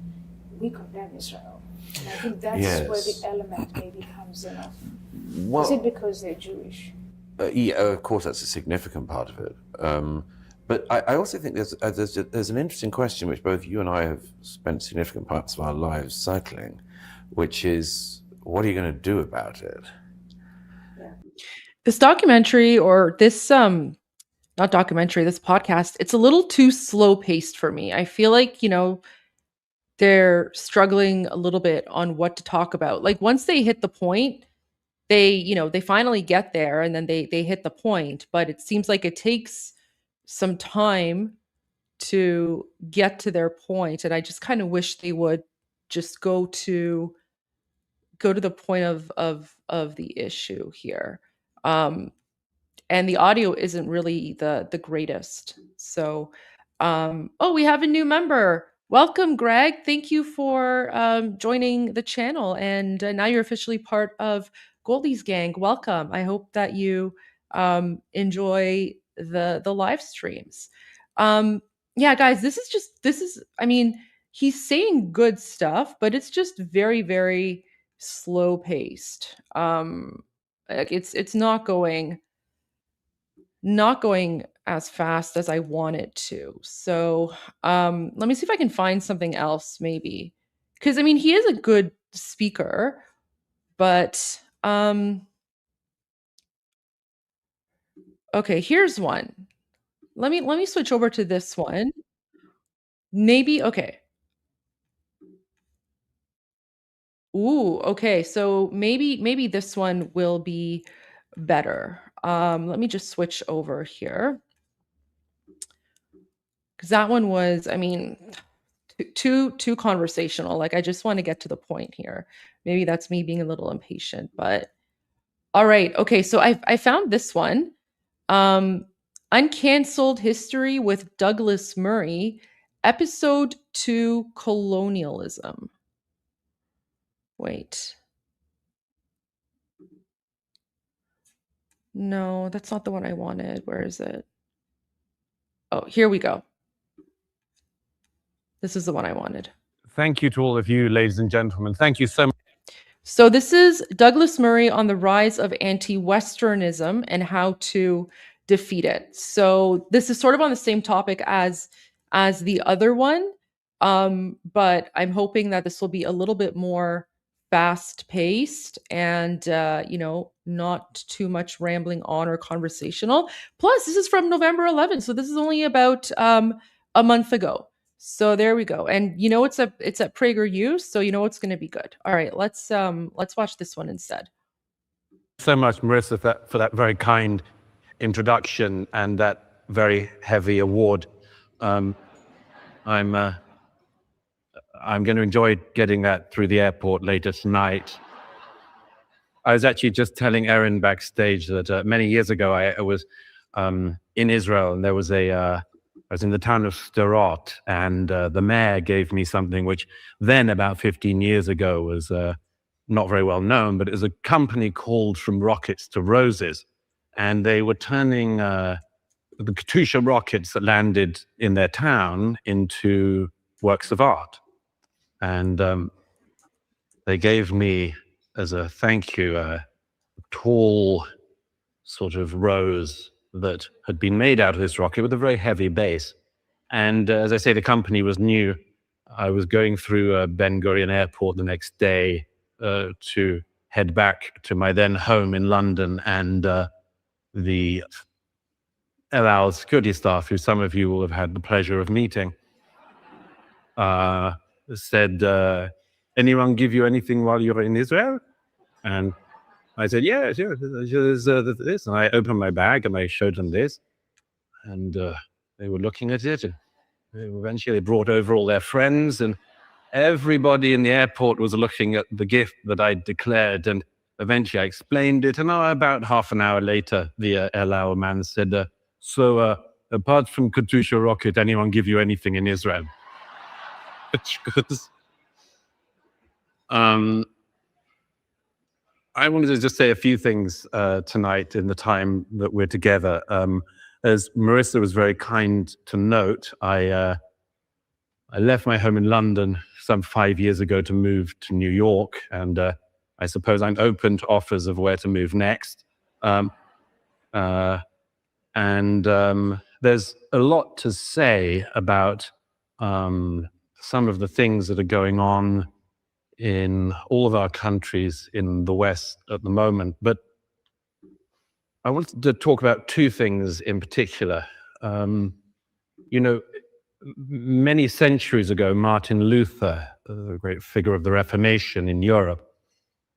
We condemn Israel. And I think that's where the element maybe comes in of, is it because they're Jewish? Yeah, of course, that's a significant part of it. But I also think there's an interesting question which both you and I have spent significant parts of our lives cycling, which is, what are you going to do about it? This documentary, or this not documentary, this podcast, it's a little too slow paced for me. I feel like, you know, they're struggling a little bit on what to talk about. Like, once they hit the point, they finally get there, and then they hit the point, but it seems like it takes some time to get to their point. And I just kind of wish they would just go to the point of the issue here. And the audio isn't really the greatest. So, we have a new member. Welcome, Greg. Thank you for joining the channel. And now you're officially part of Goldie's Gang. Welcome. I hope that you enjoy the live streams. Yeah, guys, this is, I mean, he's saying good stuff, but it's just very, very slow paced. Like, it's not going as fast as I want it to. So let me see if I can find something else, maybe, because I mean, he is a good speaker, but okay, here's one. Let me switch over to this one. Maybe, okay. Ooh, okay. So maybe this one will be better. Let me just switch over here. Because that one was, I mean, too conversational. Like, I just want to get to the point here. Maybe that's me being a little impatient, but all right. Okay, so I found this one. Uncanceled History with Douglas Murray, Episode 2, Colonialism. Wait. No, that's not the one I wanted. Where is it? Oh, here we go. This is the one I wanted. Thank you to all of you, ladies and gentlemen. Thank you so much. So this is Douglas Murray on the rise of anti-Westernism and how to defeat it. So this is sort of on the same topic as the other one, but I'm hoping that this will be a little bit more fast-paced and not too much rambling on or conversational. Plus, this is from November 11th, so this is only about a month ago. So there we go. And it's at PragerU, so it's going to be good. All right, let's watch this one instead. So much, Marissa, for that very kind introduction and that very heavy award. I'm going to enjoy getting that through the airport later tonight. I was actually just telling Erin backstage that many years ago I was in Israel, and there was I was in the town of Sderot, and the mayor gave me something which then, about 15 years ago, was not very well known, but it was a company called From Rockets to Roses. And they were turning the Katyusha rockets that landed in their town into works of art. And they gave me, as a thank you, a tall sort of rose that had been made out of this rocket with a very heavy base. And as I say, the company was new. I was going through Ben Gurion Airport the next day to head back to my then home in London, and the El Al security staff, who some of you will have had the pleasure of meeting, said, anyone give you anything while you were in Israel? And I said, yeah, sure, there's this. And I opened my bag and I showed them this. And they were looking at it. And eventually they brought over all their friends. And everybody in the airport was looking at the gift that I declared. And eventually I explained it. And about half an hour later, the El Al man said, so apart from Katyusha rocket, anyone give you anything in Israel? Because I wanted to just say a few things tonight in the time that we're together. As Marissa was very kind to note, I left my home in London some 5 years ago to move to New York, and I suppose I'm open to offers of where to move next. There's a lot to say about some of the things that are going on in all of our countries in the West at the moment. But I wanted to talk about two things in particular. Many centuries ago, Martin Luther, the great figure of the Reformation in Europe,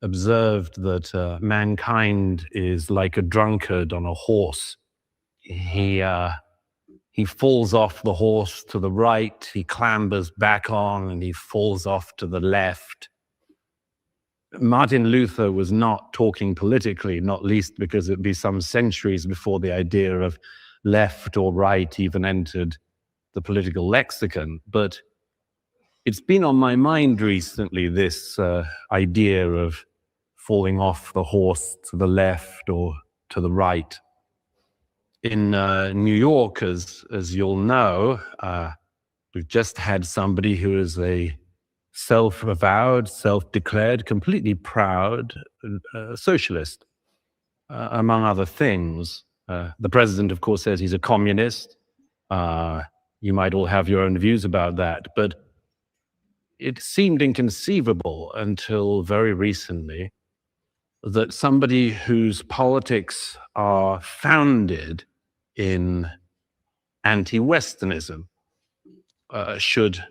observed that mankind is like a drunkard on a horse. He falls off the horse to the right, he clambers back on, and he falls off to the left. Martin Luther was not talking politically, not least because it'd be some centuries before the idea of left or right even entered the political lexicon. But it's been on my mind recently, this idea of falling off the horse to the left or to the right. In New York, as you'll know, we've just had somebody who is a self-avowed, self-declared, completely proud socialist, among other things. The president, of course, says he's a communist. You might all have your own views about that, but it seemed inconceivable until very recently that somebody whose politics are founded in anti-Westernism should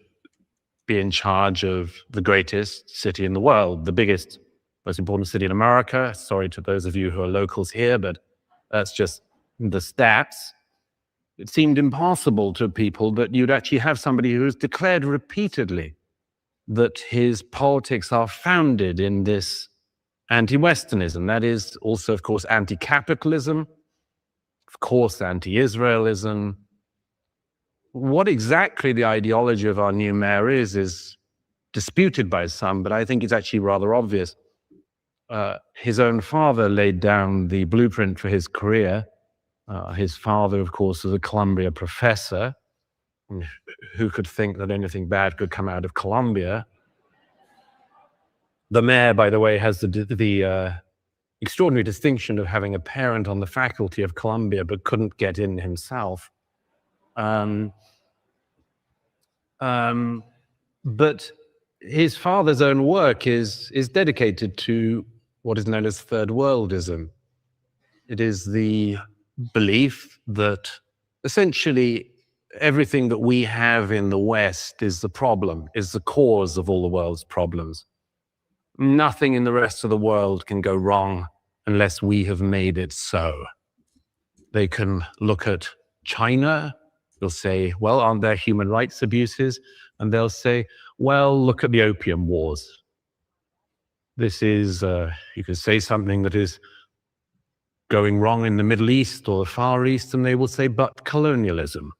be in charge of the greatest city in the world, the biggest, most important city in America. Sorry to those of you who are locals here, but that's just the stats. It seemed impossible to people that you'd actually have somebody who's declared repeatedly that his politics are founded in this anti-Westernism. That is also, of course, anti-capitalism, of course, anti-Israelism. What exactly the ideology of our new mayor is disputed by some, but I think it's actually rather obvious. His own father laid down the blueprint for his career. His father, of course, was a Columbia professor. Who could think that anything bad could come out of Columbia? The mayor, by the way, has the extraordinary distinction of having a parent on the faculty of Columbia, but couldn't get in himself. But his father's own work is dedicated to what is known as third worldism. It is the belief that essentially everything that we have in the West is the problem, is the cause of all the world's problems. Nothing in the rest of the world can go wrong unless we have made it so. They can look at China, they'll say, well, aren't there human rights abuses? And they'll say, well, look at the Opium Wars. This is, you could say something that is going wrong in the Middle East or the Far East, and they will say, but colonialism.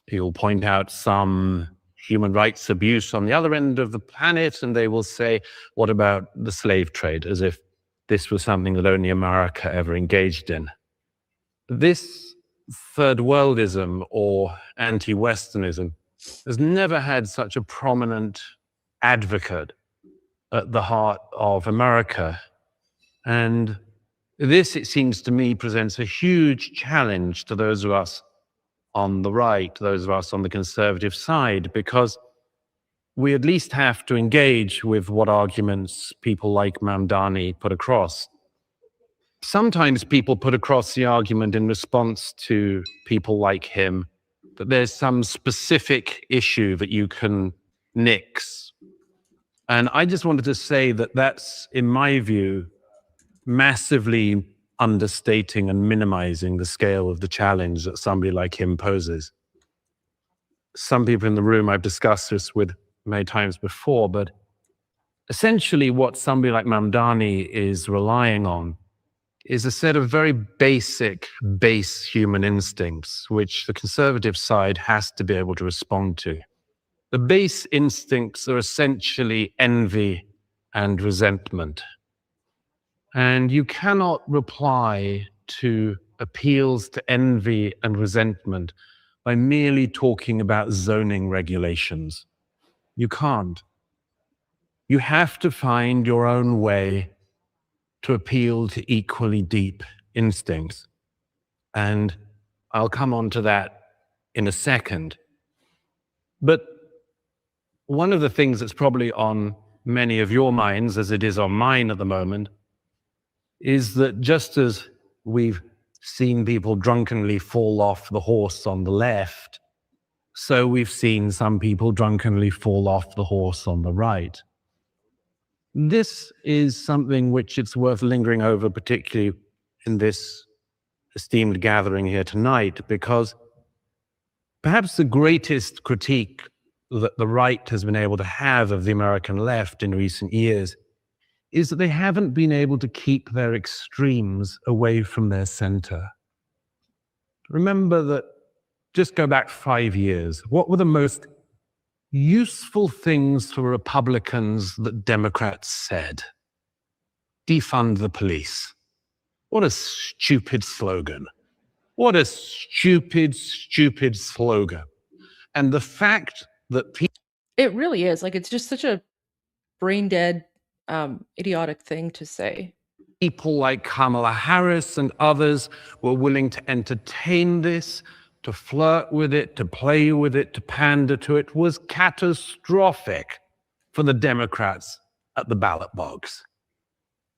He'll point out some human rights abuse on the other end of the planet, and they will say, what about the slave trade, as if this was something that only America ever engaged in. This third worldism or anti-Westernism has never had such a prominent advocate at the heart of America. And this, it seems to me, presents a huge challenge to those of us on the right, those of us on the conservative side, because we at least have to engage with what arguments people like Mamdani put across. Sometimes people put across the argument in response to people like him that there's some specific issue that you can nix. And I just wanted to say that that's, in my view, massively understating and minimizing the scale of the challenge that somebody like him poses. Some people in the room, I've discussed this with many times before, but essentially what somebody like Mamdani is relying on is a set of very basic, base human instincts, which the conservative side has to be able to respond to. The base instincts are essentially envy and resentment. And you cannot reply to appeals to envy and resentment by merely talking about zoning regulations. You can't. You have to find your own way to appeal to equally deep instincts. And I'll come on to that in a second. But one of the things that's probably on many of your minds, as it is on mine at the moment, is that just as we've seen people drunkenly fall off the horse on the left, so we've seen some people drunkenly fall off the horse on the right. This is something which it's worth lingering over, particularly in this esteemed gathering here tonight, because perhaps the greatest critique that the right has been able to have of the American left in recent years is that they haven't been able to keep their extremes away from their center. Remember that, just go back 5 years, what were the most useful things for Republicans that Democrats said? Defund the police. What a stupid slogan. What a stupid, stupid slogan. And the fact that people... It really is. Like, it's just such a brain dead, idiotic thing to say. People like Kamala Harris and others were willing to entertain this, to flirt with it, to play with it, to pander to it, was catastrophic for the Democrats at the ballot box.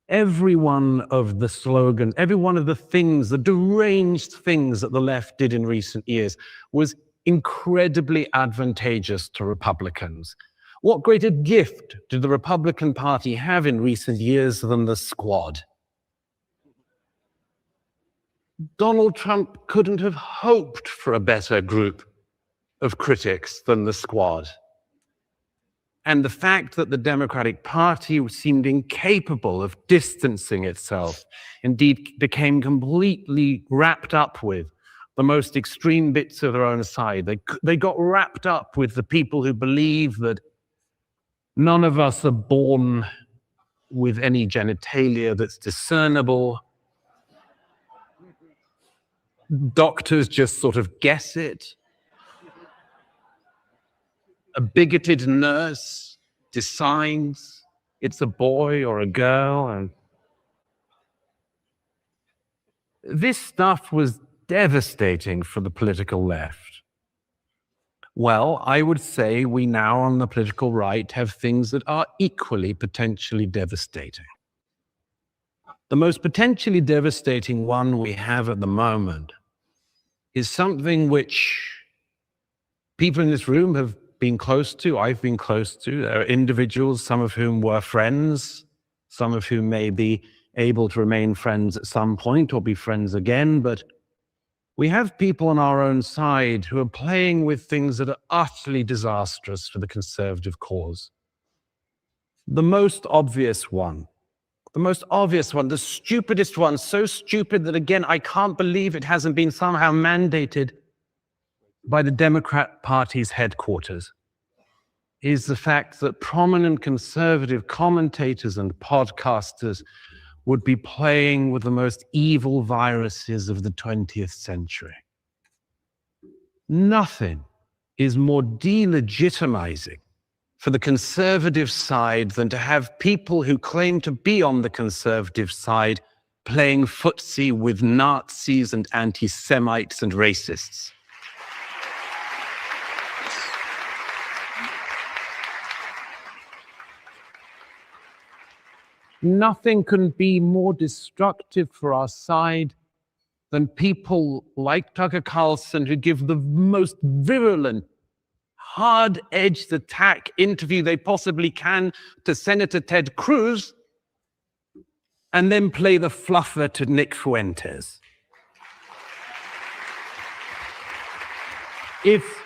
Every one of the slogans, every one of the things, the deranged things that the left did in recent years was incredibly advantageous to Republicans. What greater gift did the Republican Party have in recent years than the Squad? Donald Trump couldn't have hoped for a better group of critics than the Squad. And the fact that the Democratic Party seemed incapable of distancing itself, indeed became completely wrapped up with the most extreme bits of their own side. They got wrapped up with the people who believe that none of us are born with any genitalia that's discernible. Doctors just sort of guess it. A bigoted nurse decides it's a boy or a girl. And this stuff was devastating for the political left. Well, I would say we now on the political right have things that are equally potentially devastating. The most potentially devastating one we have at the moment is something which people in this room have been close to, I've been close to. There are individuals, some of whom were friends, some of whom may be able to remain friends at some point or be friends again, but we have people on our own side who are playing with things that are utterly disastrous for the conservative cause. The most obvious one, the stupidest one, so stupid that, again, I can't believe it hasn't been somehow mandated by the Democrat Party's headquarters, is the fact that prominent conservative commentators and podcasters would be playing with the most evil viruses of the 20th century. Nothing is more delegitimizing for the conservative side than to have people who claim to be on the conservative side playing footsie with Nazis and anti-Semites and racists. nothing can be more destructive for our side than people like Tucker Carlson who give the most virulent, hard-edged attack interview they possibly can to Senator Ted Cruz and then play the fluffer to Nick Fuentes. If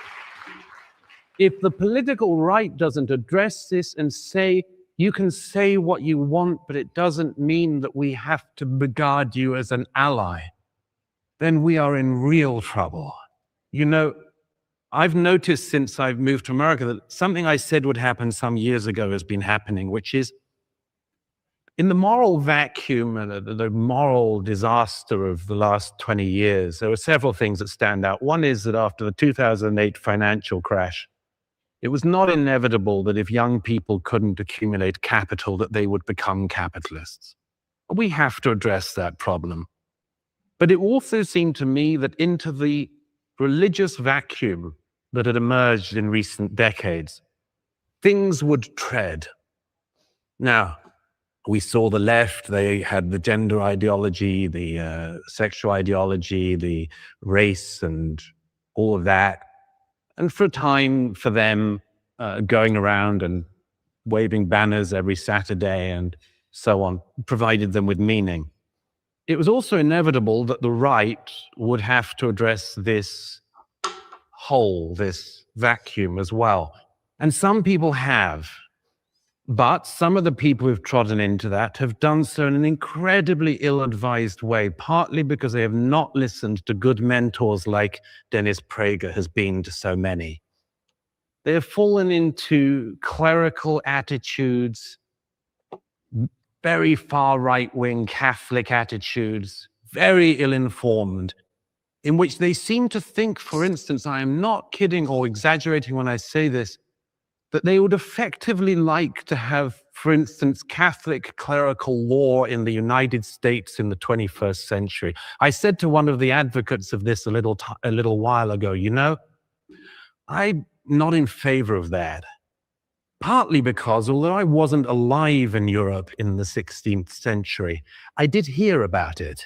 the political right doesn't address this and say, you can say what you want, but it doesn't mean that we have to regard you as an ally, then we are in real trouble. You know, I've noticed since I've moved to America that something I said would happen some years ago has been happening, which is in the moral vacuum and the moral disaster of the last 20 years, there were several things that stand out. One is that after the 2008 financial crash, it was not inevitable that if young people couldn't accumulate capital, that they would become capitalists. We have to address that problem. But it also seemed to me that into the religious vacuum that had emerged in recent decades, things would tread. Now, we saw the left, they had the gender ideology, the sexual ideology, the race and all of that. And for a time, for them, going around and waving banners every Saturday and so on, provided them with meaning. It was also inevitable that the right would have to address this hole, this vacuum as well. And some people have. But some of the people who've trodden into that have done so in an incredibly ill-advised way, partly because they have not listened to good mentors like Dennis Prager has been to so many. They have fallen into clerical attitudes, very far right-wing Catholic attitudes, very ill-informed, in which they seem to think, for instance, I am not kidding or exaggerating when I say this, that they would effectively like to have, for instance, Catholic clerical law in the United States in the 21st century. I said to one of the advocates of this a little while ago, you know, I'm not in favor of that. Partly because, although I wasn't alive in Europe in the 16th century, I did hear about it.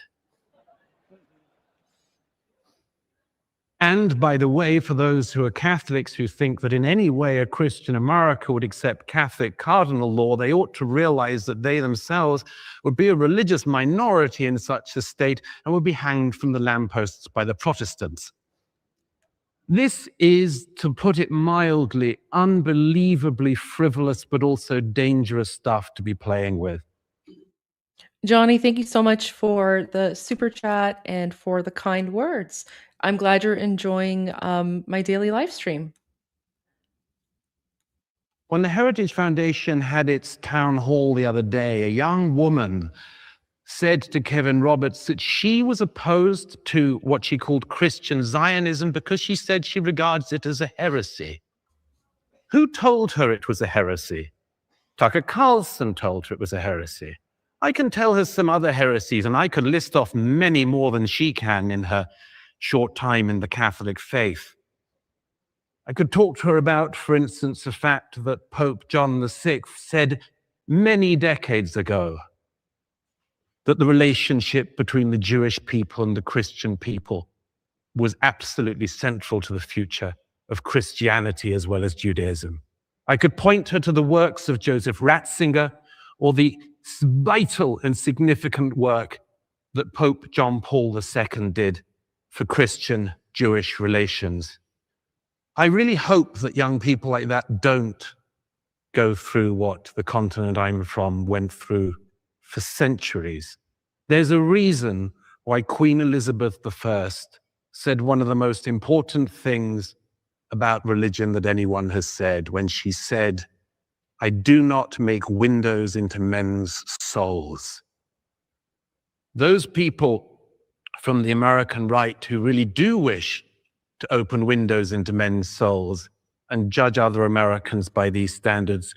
And by the way, for those who are Catholics who think that in any way a Christian America would accept Catholic cardinal law, they ought to realize that they themselves would be a religious minority in such a state and would be hanged from the lampposts by the Protestants. This is, to put it mildly, unbelievably frivolous but also dangerous stuff to be playing with. Johnny, thank you so much for the super chat and for the kind words. I'm glad you're enjoying my daily live stream. When the Heritage Foundation had its town hall the other day, a young woman said to Kevin Roberts that she was opposed to what she called Christian Zionism because she said she regards it as a heresy. Who told her it was a heresy? Tucker Carlson told her it was a heresy. I can tell her some other heresies, and I could list off many more than she can in her short time in the Catholic faith. I could talk to her about, for instance, the fact that Pope John VI said many decades ago that the relationship between the Jewish people and the Christian people was absolutely central to the future of Christianity as well as Judaism. I could point her to the works of Joseph Ratzinger or the vital and significant work that Pope John Paul II did for Christian-Jewish relations. I really hope that young people like that don't go through what the continent I'm from went through for centuries. There's a reason why Queen Elizabeth I said one of the most important things about religion that anyone has said when she said, I do not make windows into men's souls. Those people from the American right who really do wish to open windows into men's souls and judge other Americans by these standards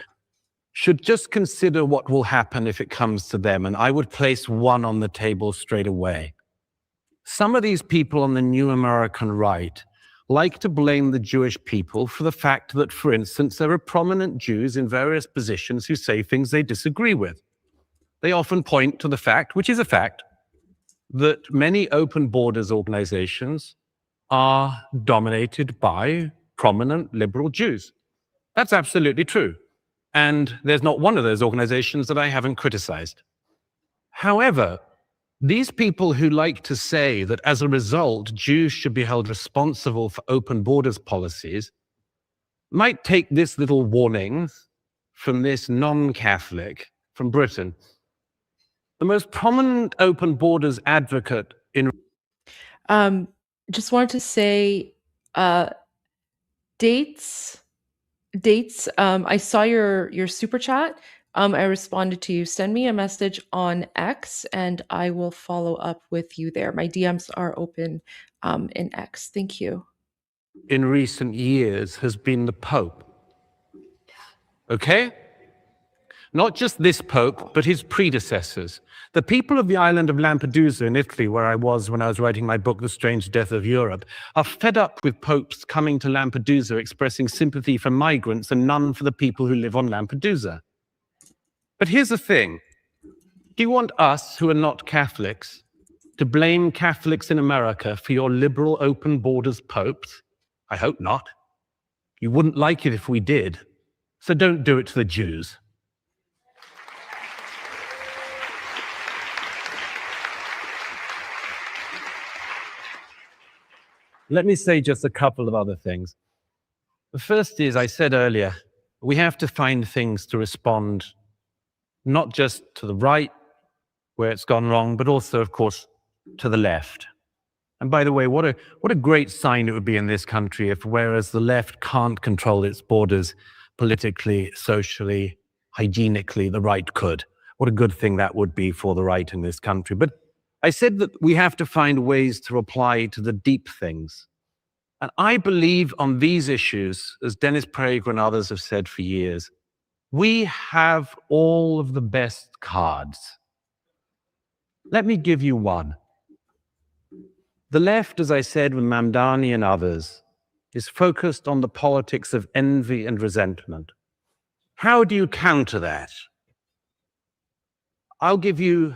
should just consider what will happen if it comes to them. And I would place one on the table straight away. Some of these people on the new American right like to blame the Jewish people for the fact that, for instance, there are prominent Jews in various positions who say things they disagree with. they often point to the fact, which is a fact, that many open borders organizations are dominated by prominent liberal Jews. That's absolutely true. And there's not one of those organizations that I haven't criticized. However, these people who like to say that as a result, Jews should be held responsible for open borders policies might take this little warning from this non-Catholic from Britain. The most prominent open borders advocate in Just wanted to say, dates. I saw your super chat. I responded to you. Send me a message on X, and I will follow up with you there. My DMs are open in X. Thank you. in recent years has been the Pope. Okay? Not just this Pope, but his predecessors. The people of the island of Lampedusa in Italy, where I was when I was writing my book, The Strange Death of Europe, are fed up with popes coming to Lampedusa expressing sympathy for migrants and none for the people who live on Lampedusa. But here's the thing. Do you want us, who are not Catholics, to blame Catholics in America for your liberal open borders popes? I hope not. You wouldn't like it if we did. So don't do it to the Jews. Let me say just a couple of other things. The first is, I said earlier, we have to find things to respond not just to the right, where it's gone wrong, but also, of course, to the left. And by the way, what a great sign it would be in this country if, whereas the left can't control its borders politically, socially, hygienically, the right could. What a good thing that would be for the right in this country. But I said that we have to find ways to reply to the deep things. And I believe on these issues, as Dennis Prager and others have said for years, we have all of the best cards. Let me give you one. The left, as I said, with Mamdani and others, is focused on the politics of envy and resentment. How do you counter that? I'll give you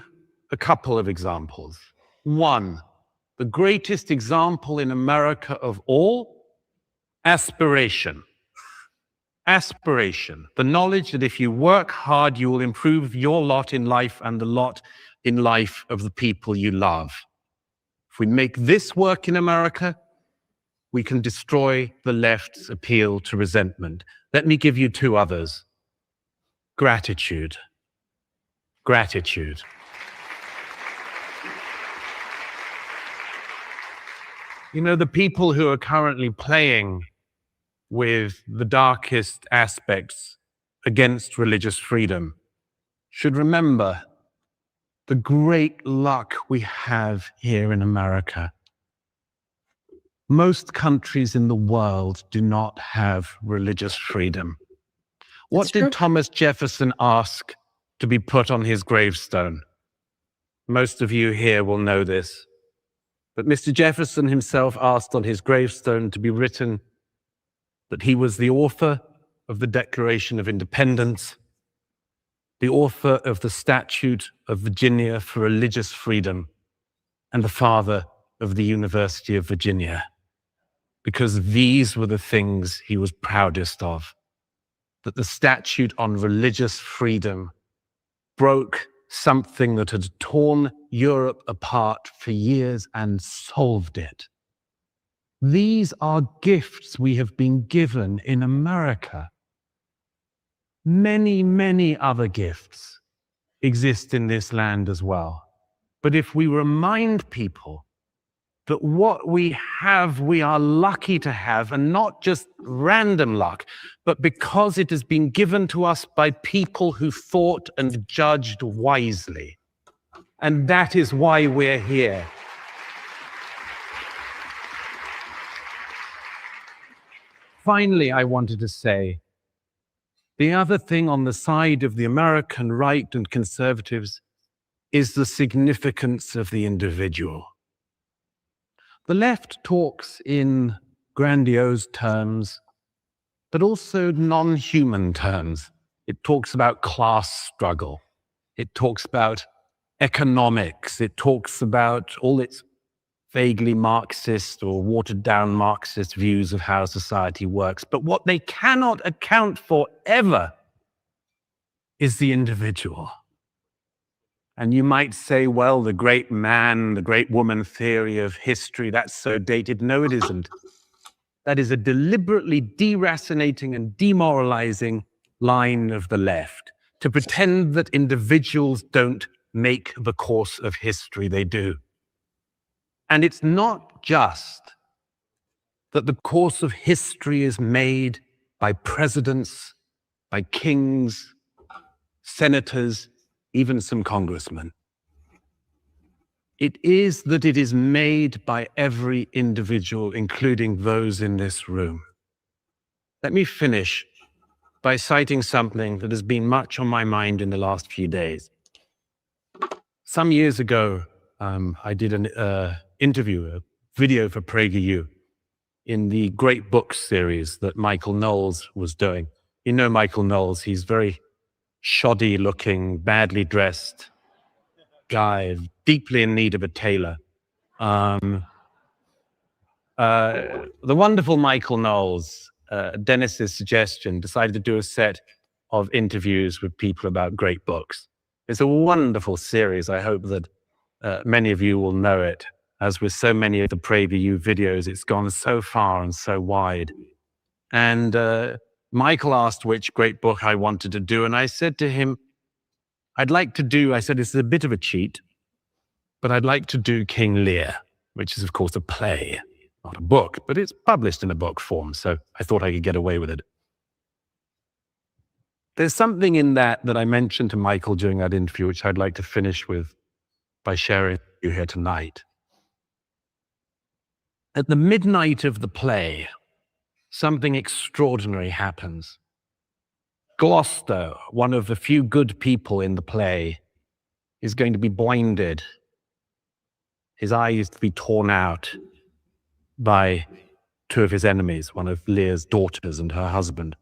a couple of examples. One, the greatest example in America of all, aspiration. Aspiration, the knowledge that if you work hard, you will improve your lot in life and the lot in life of the people you love. If we make this work in America, we can destroy the left's appeal to resentment. Let me give you two others. Gratitude. Gratitude. You know, the people who are currently playing with the darkest aspects against religious freedom should remember the great luck we have here in America. Most countries in the world do not have religious freedom. What That's did true. Thomas Jefferson ask to be put on his gravestone? Most of you here will know this. But Mr. Jefferson himself asked on his gravestone to be written that he was the author of the Declaration of Independence, the author of the Statute of Virginia for Religious Freedom, and the father of the University of Virginia, because these were the things he was proudest of, that the statute on religious freedom broke something that had torn Europe apart for years and solved it. These are gifts we have been given in America. Many, many other gifts exist in this land as well. But if we remind people that what we have, we are lucky to have, and not just random luck, but because it has been given to us by people who thought and judged wisely. And that is why we're here. Finally, I wanted to say, the other thing on the side of the American right and conservatives is the significance of the individual. The left talks in grandiose terms, but also non-human terms. It talks about class struggle. It talks about economics. It talks about all its vaguely Marxist or watered down Marxist views of how society works. But what they cannot account for ever is the individual. And you might say, well, the great man, the great woman theory of history, that's so dated. No, it isn't. That is a deliberately deracinating and demoralizing line of the left, to pretend that individuals don't make the course of history. They do. And it's not just that the course of history is made by presidents, by kings, senators, even some congressmen. It is that it is made by every individual, including those in this room. Let me finish by citing something that has been much on my mind in the last few days. Some years ago, I did an interview, a video for PragerU in the Great Books series that Michael Knowles was doing. You know Michael Knowles, he's very shoddy looking, badly dressed guy, deeply in need of a tailor. The wonderful Michael Knowles, Dennis's suggestion, decided to do a set of interviews with people about great books. It's a wonderful series. I hope that many of you will know it. As with so many of the PragerU videos, it's gone so far and so wide. And Michael asked which great book I wanted to do, and I said to him, I said, it's a bit of a cheat, but I'd like to do King Lear, which is, of course, a play, not a book, but it's published in a book form, so I thought I could get away with it. There's something in that I mentioned to Michael during that interview, which I'd like to finish with by sharing with you here tonight. At the midnight of the play, something extraordinary happens. Gloucester, one of the few good people in the play, is going to be blinded. His eye is to be torn out by two of his enemies, one of Lear's daughters and her husband.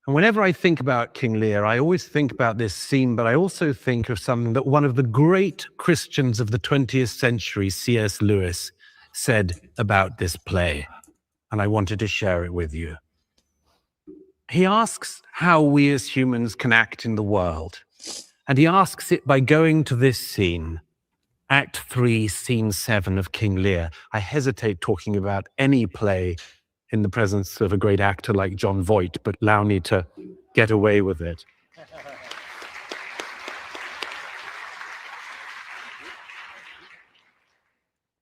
And whenever I think about King Lear, I always think about this scene, but I also think of something that one of the great Christians of the 20th century, C.S. Lewis, said about this play, and I wanted to share it with you. He asks how we as humans can act in the world, and he asks it by going to this scene, Act 3, Scene 7 of King Lear. I hesitate talking about any play in the presence of a great actor like Jon Voight, but allow me to get away with it.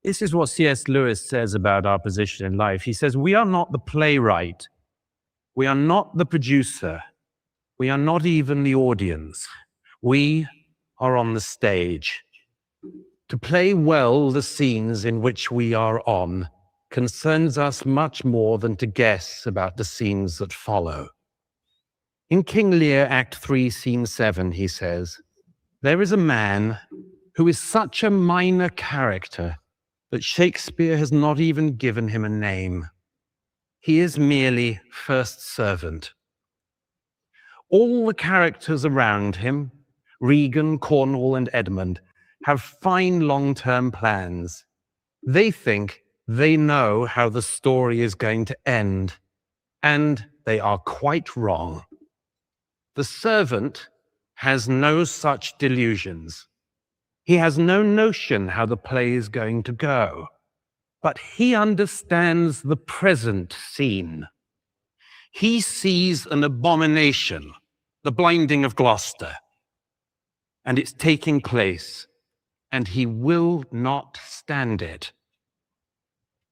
This is what C.S. Lewis says about our position in life. He says, we are not the playwright. We are not the producer. We are not even the audience. We are on the stage. To play well the scenes in which we are on concerns us much more than to guess about the scenes that follow. In King Lear, Act 3, Scene 7, he says, there is a man who is such a minor character that Shakespeare has not even given him a name. He is merely first servant. All the characters around him, Regan, Cornwall, and Edmund, have fine long-term plans. They think they know how the story is going to end, and they are quite wrong. The servant has no such delusions. He has no notion how the play is going to go, but he understands the present scene. He sees an abomination, the blinding of Gloucester, and it's taking place, and he will not stand it.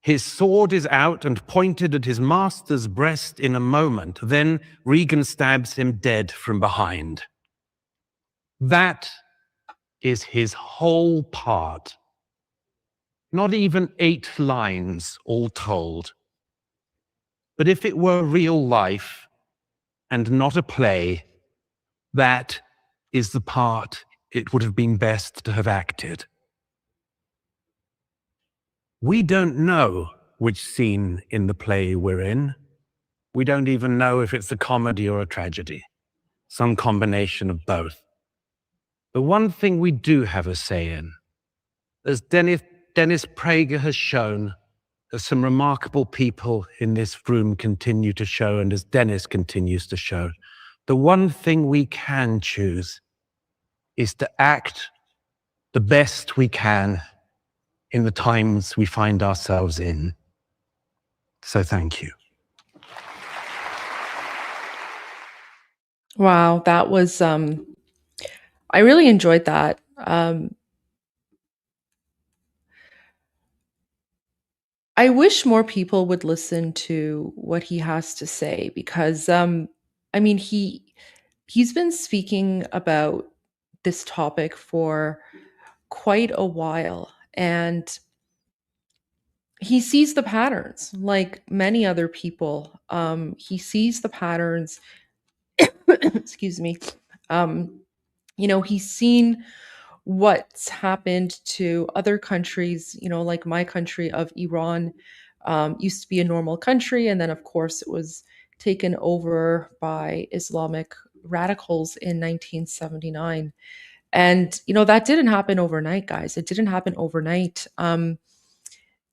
His sword is out and pointed at his master's breast in a moment. Then Regan stabs him dead from behind. That is his whole part. Not even 8 lines all told. But if it were real life and not a play, that is the part it would have been best to have acted. We don't know which scene in the play we're in. We don't even know if it's a comedy or a tragedy, some combination of both. The one thing we do have a say in, as Dennis Prager has shown, as some remarkable people in this room continue to show, and as Dennis continues to show, the one thing we can choose is to act the best we can in the times we find ourselves in. So thank you. Wow, that was I really enjoyed that. I wish more people would listen to what he has to say because I mean he's been speaking about this topic for quite a while, and he sees the patterns like many other people. He sees the patterns. Excuse me. You know, he's seen what's happened to other countries, you know, like my country of Iran, used to be a normal country. And then, of course, it was taken over by Islamic radicals in 1979. And, you know, that didn't happen overnight, guys. It didn't happen overnight.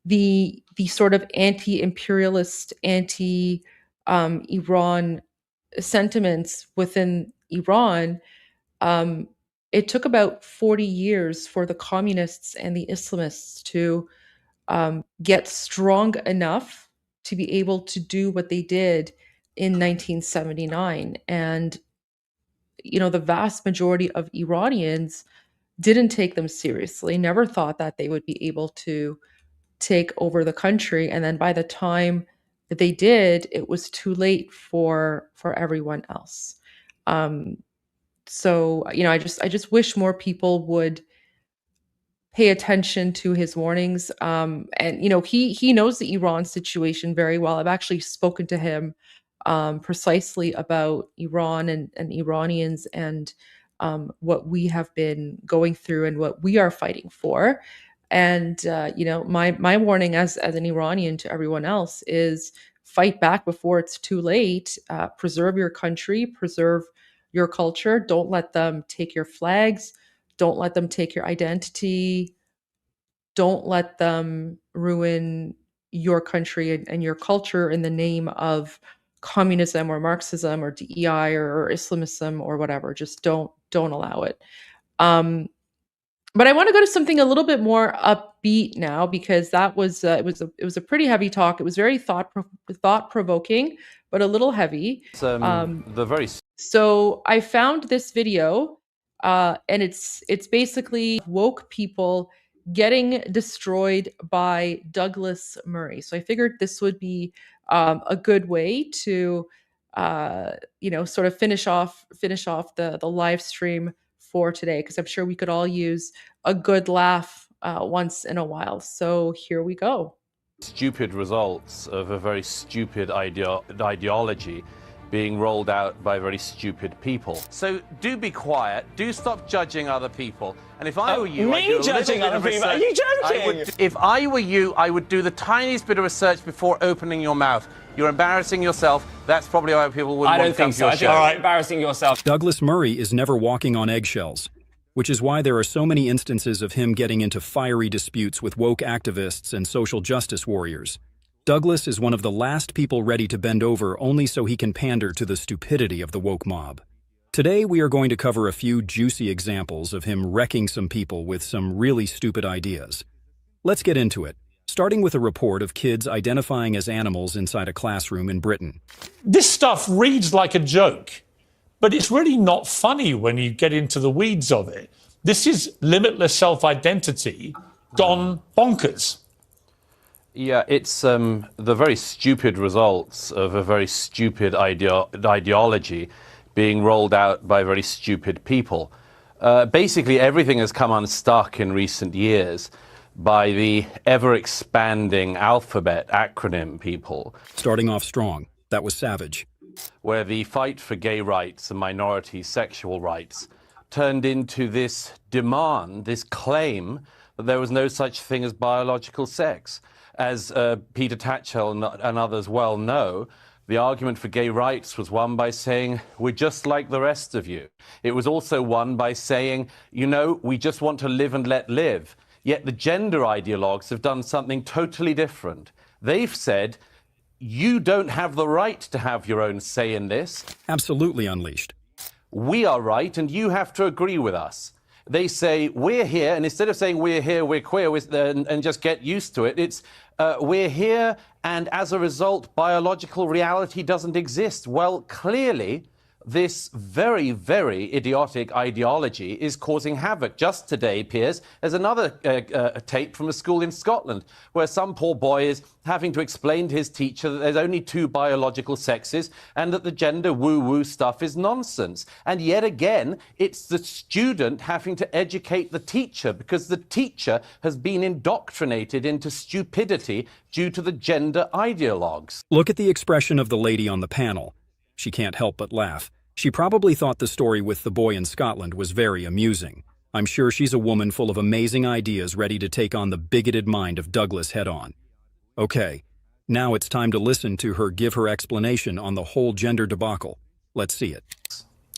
The sort of anti-imperialist, Iran sentiments within Iran, it took about 40 years for the communists and the Islamists to get strong enough to be able to do what they did in 1979. And, you know, the vast majority of Iranians didn't take them seriously, never thought that they would be able to take over the country. And then by the time that they did, it was too late for everyone else. So, you know, I just wish more people would pay attention to his warnings. And you know, he knows the Iran situation very well. I've actually spoken to him precisely about Iran and Iranians and what we have been going through and what we are fighting for. And you know, my warning as an Iranian to everyone else is fight back before it's too late. Preserve your country, preserve your culture. Don't let them take your flags. Don't let them take your identity. Don't let them ruin your country and your culture in the name of communism or Marxism or DEI or Islamism or whatever. Just don't allow it. But I want to go to something a little bit more upbeat now because that was it was a pretty heavy talk. It was very thought provoking, but a little heavy. So I found this video, and it's basically woke people getting destroyed by Douglas Murray. So I figured this would be a good way to you know, sort of finish off the live stream for today, because I'm sure we could all use a good laugh once in a while. So here we go. Stupid results of a very stupid ideology being rolled out by very stupid people. So do be quiet. Do stop judging other people. And if I were you, I'd do a judging little other bit of people? Are research. you joking? If I were you, I would do the tiniest bit of research before opening your mouth. You're embarrassing yourself. That's probably why people wouldn't want to come to your show. All right, embarrassing yourself. Douglas Murray is never walking on eggshells, which is why there are so many instances of him getting into fiery disputes with woke activists and social justice warriors. Douglas is one of the last people ready to bend over only so he can pander to the stupidity of the woke mob. Today we are going to cover a few juicy examples of him wrecking some people with some really stupid ideas. Let's get into it, starting with a report of kids identifying as animals inside a classroom in Britain. This stuff reads like a joke, but it's really not funny when you get into the weeds of it. This is limitless self-identity gone bonkers. Yeah, it's the very stupid results of a very stupid ideology being rolled out by very stupid people. Basically, everything has come unstuck in recent years by the ever-expanding alphabet acronym people. Starting off strong, that was savage. Where the fight for gay rights and minority sexual rights turned into this demand, this claim that there was no such thing as biological sex. As Peter Tatchell and others well know, The argument for gay rights was won by saying, we're just like the rest of you. It was also won by saying, you know, we just want to live and let live. Yet the gender ideologues have done something totally different. They've said, you don't have the right to have your own say in this. Absolutely unleashed. We are right, and you have to agree with us. They say, we're here, and instead of saying we're here, we're queer, and just get used to it, it's we're here, and as a result, biological reality doesn't exist. Well, clearly, this very, very idiotic ideology is causing havoc. Just today, Piers, there's another tape from a school in Scotland where some poor boy is having to explain to his teacher that there's only 2 biological sexes and that the gender woo-woo stuff is nonsense. And yet again, it's the student having to educate the teacher because the teacher has been indoctrinated into stupidity due to the gender ideologues. Look at the expression of the lady on the panel. She can't help but laugh. She probably thought the story with the boy in Scotland was very amusing. I'm sure she's a woman full of amazing ideas ready to take on the bigoted mind of Douglas head-on. Okay, now it's time to listen to her give her explanation on the whole gender debacle. Let's see it.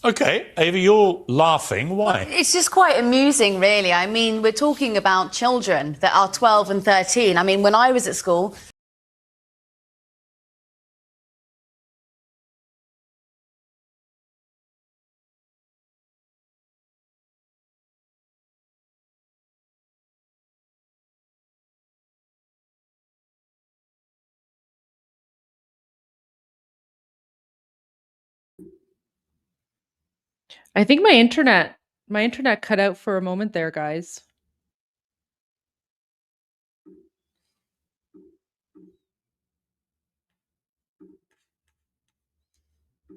Okay, Ava, you're laughing. Why? It's just quite amusing, really. I mean, we're talking about children that are 12 and 13. I mean, when I was at school, I think my internet cut out for a moment there, guys.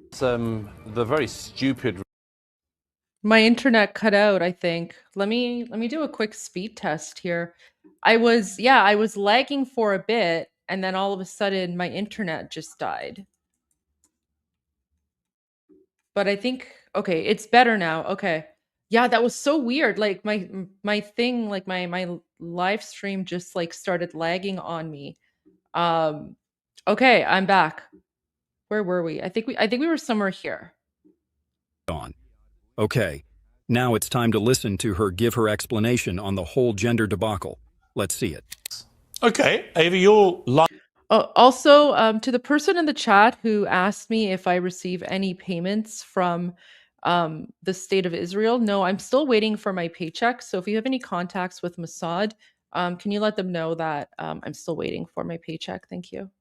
It's the very stupid. My internet cut out, I think. Let me do a quick speed test here. I was lagging for a bit, and then all of a sudden my internet just died. But I think, okay, it's better now. Okay. Yeah, that was so weird. Like my thing, like my live stream just like started lagging on me. Okay, I'm back. Where were we? I think we were somewhere here. Okay, now it's time to listen to her give her explanation on the whole gender debacle. Let's see it. Okay, Ava, you're laughing. Also, to the person in the chat who asked me if I receive any payments from the state of Israel, no, I'm still waiting for my paycheck. So if you have any contacts with Mossad, can you let them know that I'm still waiting for my paycheck? Thank you.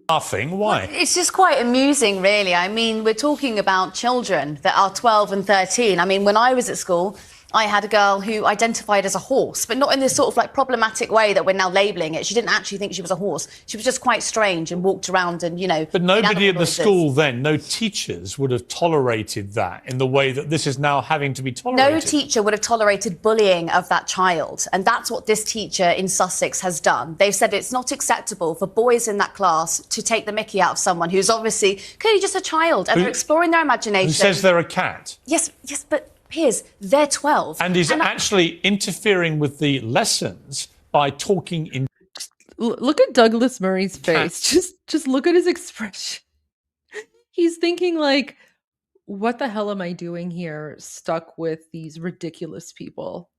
Laughing. Why? it's just quite amusing, really. I mean, we're talking about children that are 12 and 13. I mean, when I was at school, I had a girl who identified as a horse, but not in this sort of like problematic way that we're now labelling it. She didn't actually think she was a horse. She was just quite strange and walked around and, you know. But nobody at the school then, no teachers would have tolerated that in the way that this is now having to be tolerated. No teacher would have tolerated bullying of that child. And that's what this teacher in Sussex has done. They've said it's not acceptable for boys in that class to take the mickey out of someone who's obviously clearly just a child and they're exploring their imagination. Who says they're a cat? Yes, but Piers, they're 12. And is actually interfering with the lessons by talking in. Look at Douglas Murray's face. Just look at his expression. He's thinking like, what the hell am I doing here, stuck with these ridiculous people?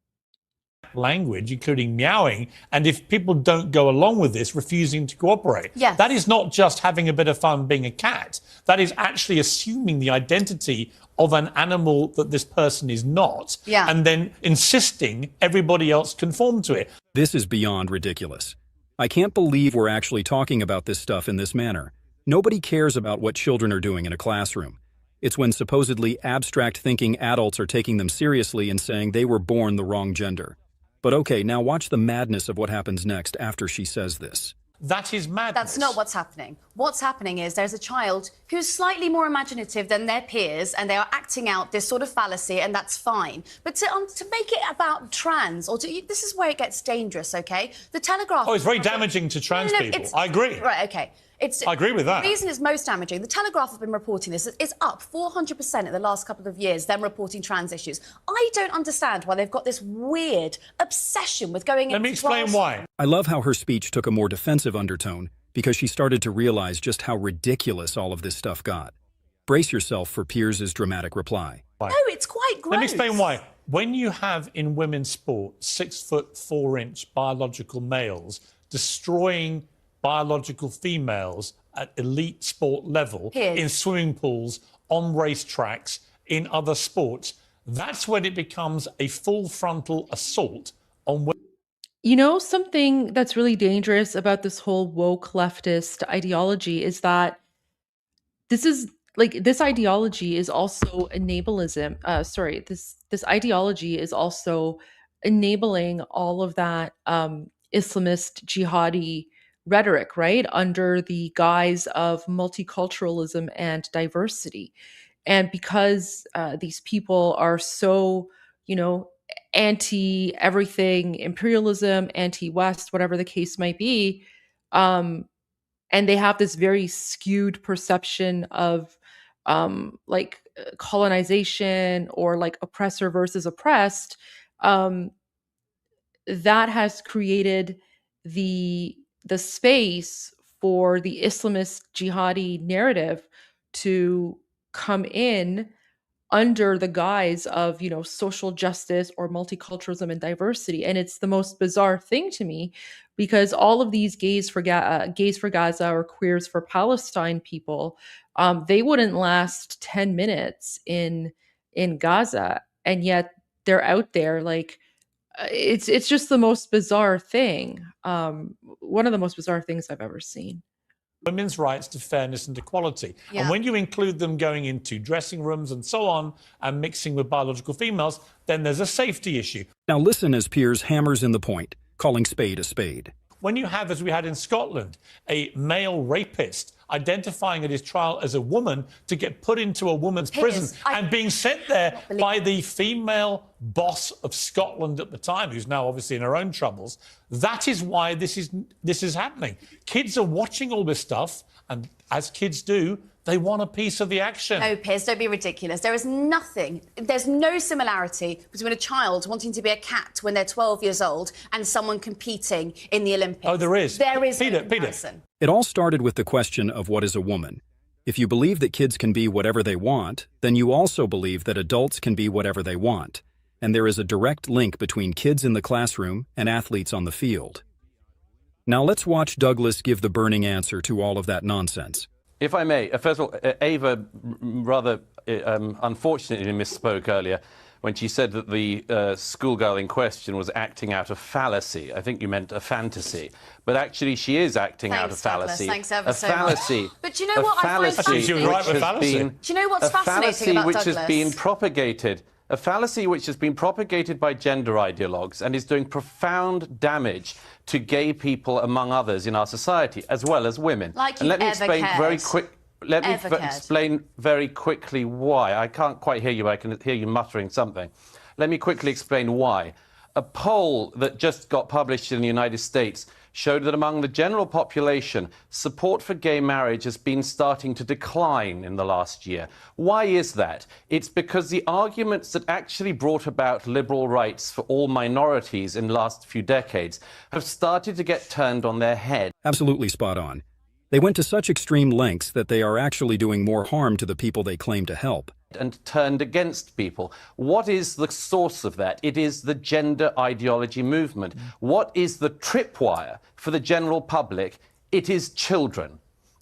Language, including meowing, and if people don't go along with this, refusing to cooperate. Yes. That is not just having a bit of fun being a cat. That is actually assuming the identity of an animal that this person is not, and then insisting everybody else conform to it. This is beyond ridiculous. I can't believe we're actually talking about this stuff in this manner. Nobody cares about what children are doing in a classroom. It's when supposedly abstract thinking adults are taking them seriously and saying they were born the wrong gender. But okay, now watch the madness of what happens next after she says this. That is madness. That's not what's happening. What's happening is there's a child who's slightly more imaginative than their peers and they are acting out this sort of fallacy and that's fine. But to make it about trans, this is where it gets dangerous, okay? The Telegraph... Oh, it's very damaging to trans people. I agree. Right, okay. I agree with that. The reason it's most damaging, the Telegraph have been reporting this, it's up 400% in the last couple of years, them reporting trans issues. I don't understand why they've got this weird obsession with going into... Let me explain why. I love how her speech took a more defensive undertone. because she started to realize just how ridiculous all of this stuff got. Brace yourself for Piers' dramatic reply. No, it's quite gross. Let me explain why. When you have in women's sport 6'4" biological males destroying biological females at elite sport level in swimming pools, on racetracks, in other sports, that's when it becomes a full frontal assault on women. You know, something that's really dangerous about this whole woke leftist ideology is that this ideology is also this ideology is also enabling all of that Islamist jihadi rhetoric, right? Under the guise of multiculturalism and diversity. And because these people are so, anti everything, imperialism, anti West, whatever the case might be, and they have this very skewed perception of colonization or like oppressor versus oppressed, that has created the space for the Islamist jihadi narrative to come in under the guise of social justice or multiculturalism and diversity. And it's the most bizarre thing to me, because all of these gays for Gaza or queers for Palestine people, they wouldn't last 10 minutes in Gaza, and yet they're out there. Like, it's just the most bizarre thing. One of the most bizarre things I've ever seen. Women's rights to fairness and equality. Yeah. And when you include them going into dressing rooms and so on and mixing with biological females, then there's a safety issue. Now listen as Piers hammers in the point, calling spade a spade. When you have, as we had in Scotland, a male rapist identifying at his trial as a woman to get put into a woman's prison and being sent there by the female boss of Scotland at the time, who's now obviously in her own troubles, that is why this is happening. Kids are watching all this stuff, and as kids do, they want a piece of the action. No, Piers, don't be ridiculous. There's no similarity between a child wanting to be a cat when they're 12 years old and someone competing in the Olympics. Oh, there is. There is Peter. It all started with the question of what is a woman. If you believe that kids can be whatever they want, then you also believe that adults can be whatever they want. And there is a direct link between kids in the classroom and athletes on the field. Now let's watch Douglas give the burning answer to all of that nonsense. If I may, first of all, Ava rather unfortunately misspoke earlier when she said that the schoolgirl in question was acting out a fallacy. I think you meant a fantasy. But actually, she is acting out a fallacy. Thanks ever so fallacy. Much. But you know what I find fascinating? Do you know what's fascinating about Douglas? Has been propagated. A fallacy which has been propagated by gender ideologues and is doing profound damage to gay people, among others, in our society, as well as women. Like and let me explain explain very quickly why. I can't quite hear you, but I can hear you muttering something. Let me quickly explain why. A poll that just got published in the United States showed that among the general population, support for gay marriage has been starting to decline in the last year. Why is that? It's because the arguments that actually brought about liberal rights for all minorities in the last few decades have started to get turned on their head. Absolutely spot on. They went to such extreme lengths that they are actually doing more harm to the people they claim to help. And turned against people. What is the source of that? It is the gender ideology movement. What is the tripwire for the general public? It is children.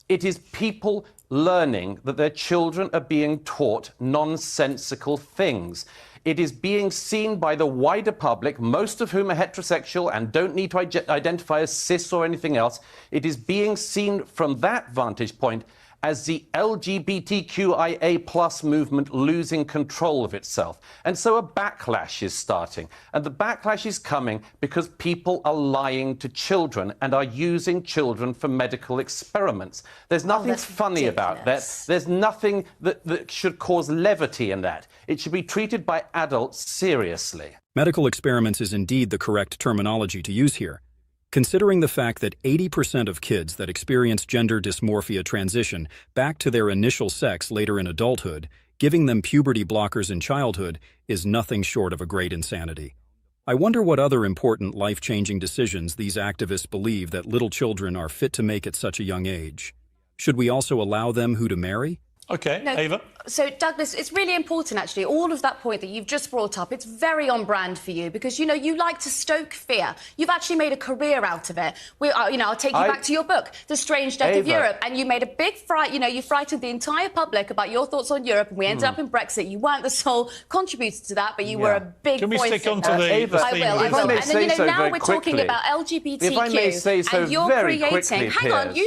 It is people learning that their children are being taught nonsensical things. It is being seen by the wider public, most of whom are heterosexual and don't need to identify as cis or anything else. It is being seen from that vantage point as the LGBTQIA+ movement losing control of itself. And so a backlash is starting. And the backlash is coming because people are lying to children and are using children for medical experiments. There's nothing funny about that. There's nothing that should cause levity in that. It should be treated by adults seriously. Medical experiments is indeed the correct terminology to use here. Considering the fact that 80% of kids that experience gender dysmorphia transition back to their initial sex later in adulthood, giving them puberty blockers in childhood is nothing short of a great insanity. I wonder what other important life-changing decisions these activists believe that little children are fit to make at such a young age. Should we also allow them who to marry? Okay, No, Ava. So, Douglas, it's really important, actually, all of that point that you've just brought up, it's very on brand for you because, you know, you like to stoke fear. You've actually made a career out of it. I'll take you back to your book, The Strange Death of Europe, and you made a big fright, you know, you frightened the entire public about your thoughts on Europe, and we ended up in Brexit. You weren't the sole contributor to that, but you were a big Can we voice. stick on to I will. If I may And then, say you know, so now very we're quickly. talking about LGBTQ, If I may say so and you're very creating... quickly, Hang on, Piers.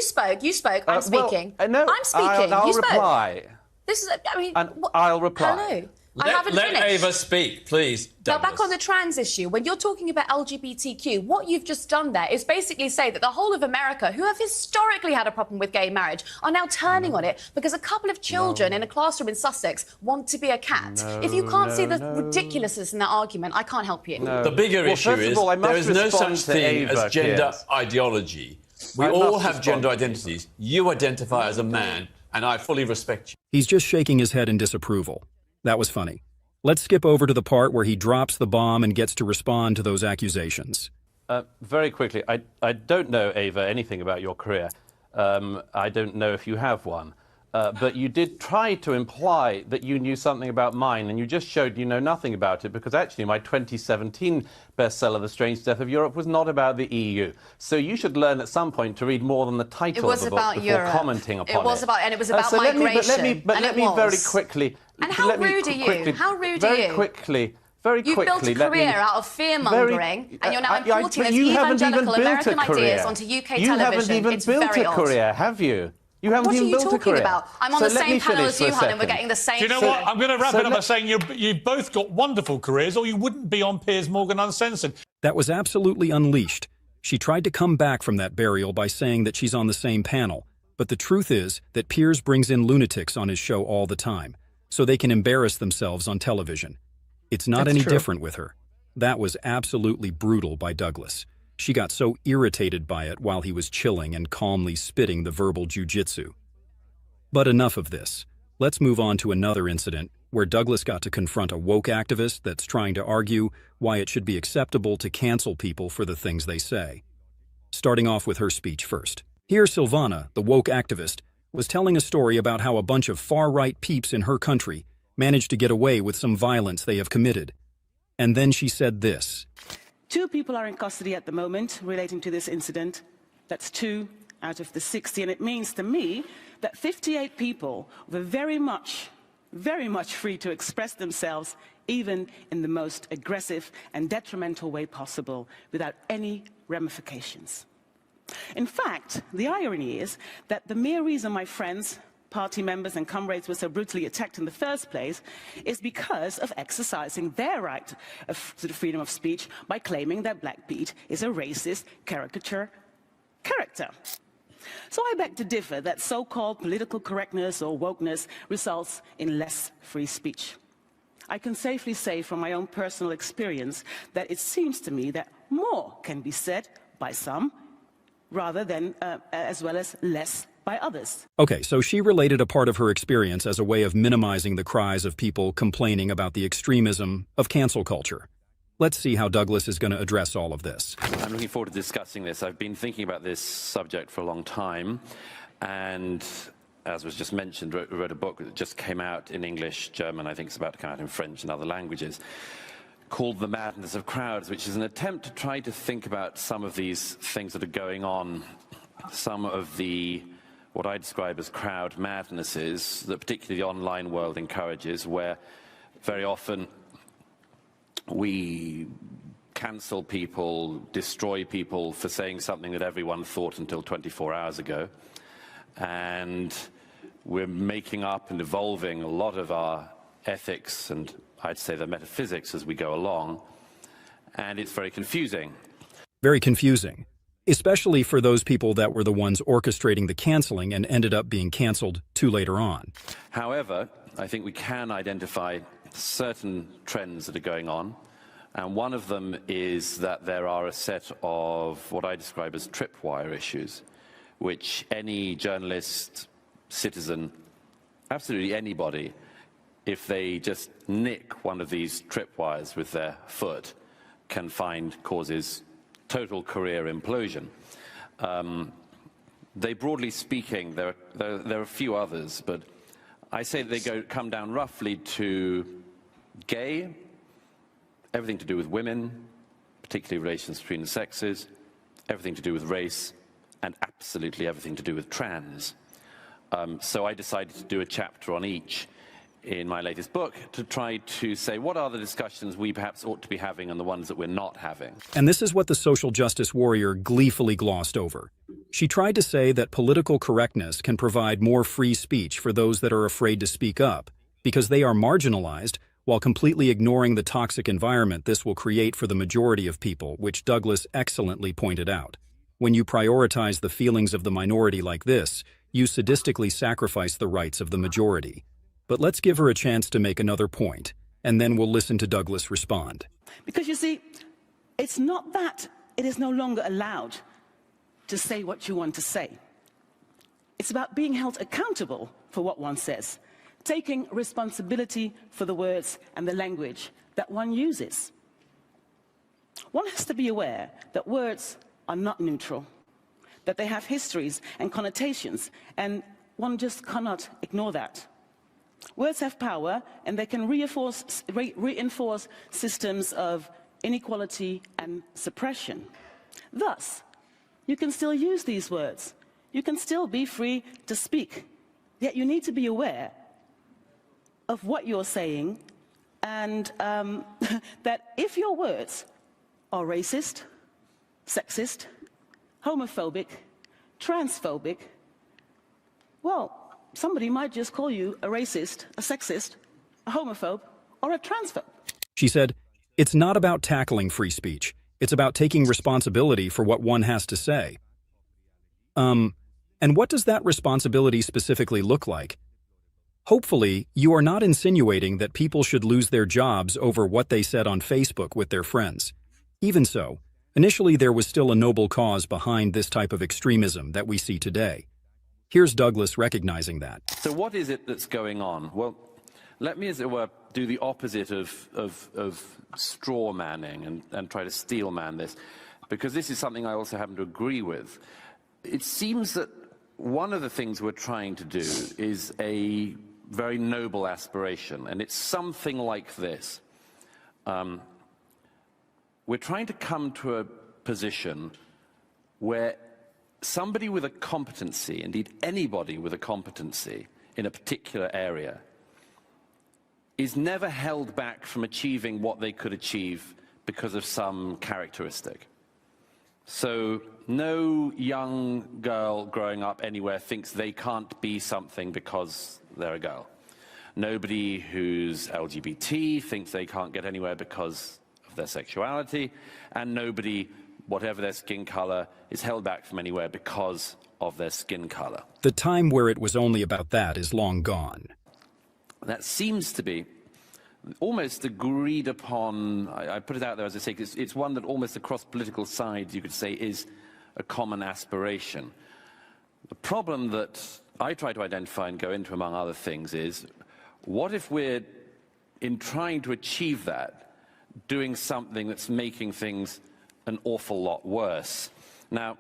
you spoke, I'm speaking. No, I'm speaking, I'll you spoke. reply. This is, I mean... And I'll reply. Hello. I haven't Let finished. Ava speak, please. Now, Douglas. back on the trans issue, when you're talking about LGBTQ, what you've just done there is basically say that the whole of America, who have historically had a problem with gay marriage, are now turning on it because a couple of children in a classroom in Sussex want to be a cat. If you can't see the ridiculousness in that argument, I can't help you. The bigger issue first of is all, I must there is no respond such to thing Ava, as gender Piers. ideology. We I all must have respond gender to Ava. identities. You identify as a man, and I fully respect you. He's just shaking his head in disapproval. That was funny. Let's skip over to the part where he drops the bomb and gets to respond to those accusations. Very quickly, I don't know, Ava, anything about your career. I don't know if you have one. But you did try to imply that you knew something about mine, and you just showed you know nothing about it, because actually my 2017 bestseller, The Strange Death of Europe, was not about the EU. So you should learn at some point to read more than the title of the book before Europe. commenting upon it. It was about, and it was about So migration. let me very quickly... And how rude are you? How rude are you? Very quickly, very You've quickly... built a career out of fear-mongering, and you're now importing those evangelical American ideas onto UK television. You haven't even it's built very a odd. career, have you? You haven't What are even you built a talking career. about? I'm on So the let me same panel finish as for you, a Han, and we're second. getting the same... Do you know what? I'm going to wrap it up by saying you've both got wonderful careers, or you wouldn't be on Piers Morgan Uncensored. That was absolutely unleashed. She tried to come back from that burial by saying that she's on the same panel, but the truth is that Piers brings in lunatics on his show all the time, so they can embarrass themselves on television. It's not any different with her. That was absolutely brutal by Douglas. She got so irritated by it while he was chilling and calmly spitting the verbal jujitsu. But enough of this. Let's move on to another incident where Douglas got to confront a woke activist that's trying to argue why it should be acceptable to cancel people for the things they say. Starting off with her speech first. Here, Silvana, the woke activist, was telling a story about how a bunch of far-right peeps in her country managed to get away with some violence they have committed. And then she said this. 2 people are in custody at the moment relating to this incident. That's 2 out of the 60, and it means to me that 58 people were very much free to express themselves, even in the most aggressive and detrimental way possible, without any ramifications. In fact, the irony is that the mere reason my friends, party members and comrades were so brutally attacked in the first place is because of exercising their right to the freedom of speech by claiming that Black Pete is a racist caricature character. So I beg to differ that so-called political correctness or wokeness results in less free speech. I can safely say from my own personal experience that it seems to me that more can be said by some rather than as well as less by others. Okay, so she related a part of her experience as a way of minimizing the cries of people complaining about the extremism of cancel culture. Let's see how Douglas is going to address all of this. I'm looking forward to discussing this. I've been thinking about this subject for a long time, and as was just mentioned, wrote a book that just came out in English, German, I think it's about to come out in French and other languages, called The Madness of Crowds, which is an attempt to try to think about some of these things that are going on, some of the what I describe as crowd madnesses that particularly the online world encourages, where very often we cancel people, destroy people for saying something that everyone thought until 24 hours ago. And we're making up and evolving a lot of our ethics and I'd say the metaphysics as we go along. And it's very confusing. Very confusing. Especially for those people that were the ones orchestrating the canceling and ended up being canceled too later on. However, I think we can identify certain trends that are going on. And one of them is that there are a set of what I describe as tripwire issues, which any journalist, citizen, absolutely anybody, if they just nick one of these tripwires with their foot, can find causes total career implosion. They, broadly speaking, there are a few others, but I say that they come down roughly to gay, everything to do with women, particularly relations between the sexes, everything to do with race, and absolutely everything to do with trans. So I decided to do a chapter on each in my latest book to try to say what are the discussions we perhaps ought to be having and the ones that we're not having. And this is what the social justice warrior gleefully glossed over. She tried to say that political correctness can provide more free speech for those that are afraid to speak up, because they are marginalized, while completely ignoring the toxic environment this will create for the majority of people, which Douglas excellently pointed out. When you prioritize the feelings of the minority like this, you sadistically sacrifice the rights of the majority. But let's give her a chance to make another point, and then we'll listen to Douglas respond. Because you see, it's not that it is no longer allowed to say what you want to say. It's about being held accountable for what one says, taking responsibility for the words and the language that one uses. One has to be aware that words are not neutral, that they have histories and connotations, and one just cannot ignore that. Words have power, and they can reinforce systems of inequality and suppression. Thus, you can still use these words. You can still be free to speak. Yet you need to be aware of what you're saying, and that if your words are racist, sexist, homophobic, transphobic, well, somebody might just call you a racist, a sexist, a homophobe, or a transphobe. She said, it's not about tackling free speech. It's about taking responsibility for what one has to say. And what does that responsibility specifically look like? Hopefully, you are not insinuating that people should lose their jobs over what they said on Facebook with their friends. Even so, initially there was still a noble cause behind this type of extremism that we see today. Here's Douglas recognizing that. So what is it that's going on? Well, let me, as it were, do the opposite of straw manning and try to steel man this, because this is something I also happen to agree with. It seems that one of the things we're trying to do is a very noble aspiration, and it's something like this. We're trying to come to a position where somebody with a competency, indeed anybody with a competency in a particular area, is never held back from achieving what they could achieve because of some characteristic. So no young girl growing up anywhere thinks they can't be something because they're a girl. Nobody who's LGBT thinks they can't get anywhere because of their sexuality, and nobody, whatever their skin color, is held back from anywhere because of their skin color. The time where it was only about that is long gone. That seems to be almost agreed upon. I put it out there, as I say, because it's one that almost across political sides, you could say, is a common aspiration. The problem that I try to identify and go into, among other things, is what if we're, in trying to achieve that, doing something that's making things an awful lot worse? Now,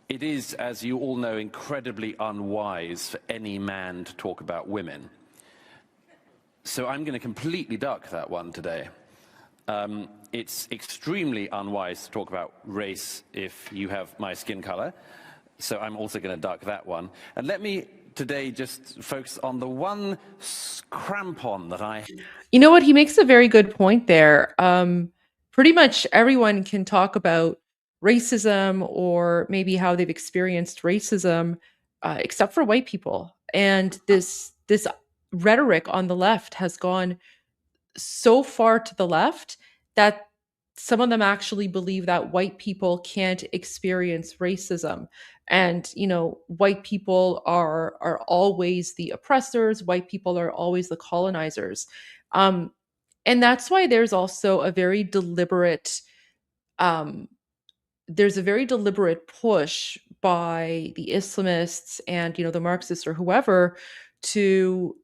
it is, as you all know, incredibly unwise for any man to talk about women. So I'm going to completely duck that one today. It's extremely unwise to talk about race if you have my skin color. So I'm also going to duck that one. And let me today just focus on the one crampon that I... You know what? He makes a very good point there. Pretty much everyone can talk about racism or maybe how they've experienced racism, except for white people. And this rhetoric on the left has gone so far to the left that some of them actually believe that white people can't experience racism. And, you know, white people are always the oppressors. White people are always the colonizers. And that's why there's also a very deliberate, push by the Islamists and, you know, the Marxists or whoever to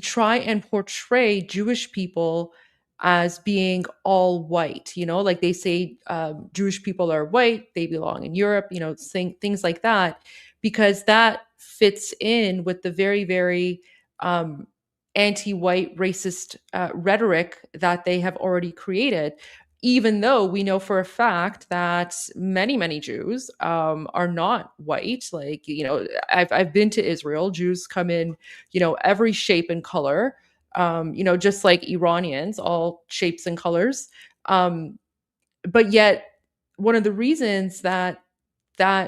try and portray Jewish people as being all white, like they say Jewish people are white, they belong in Europe, things like that, because that fits in with the very, very anti-white racist rhetoric that they have already created, even though we know for a fact that many, many Jews are not white. Like, I've been to Israel. Jews come in, every shape and color, just like Iranians, all shapes and colors. But yet, one of the reasons that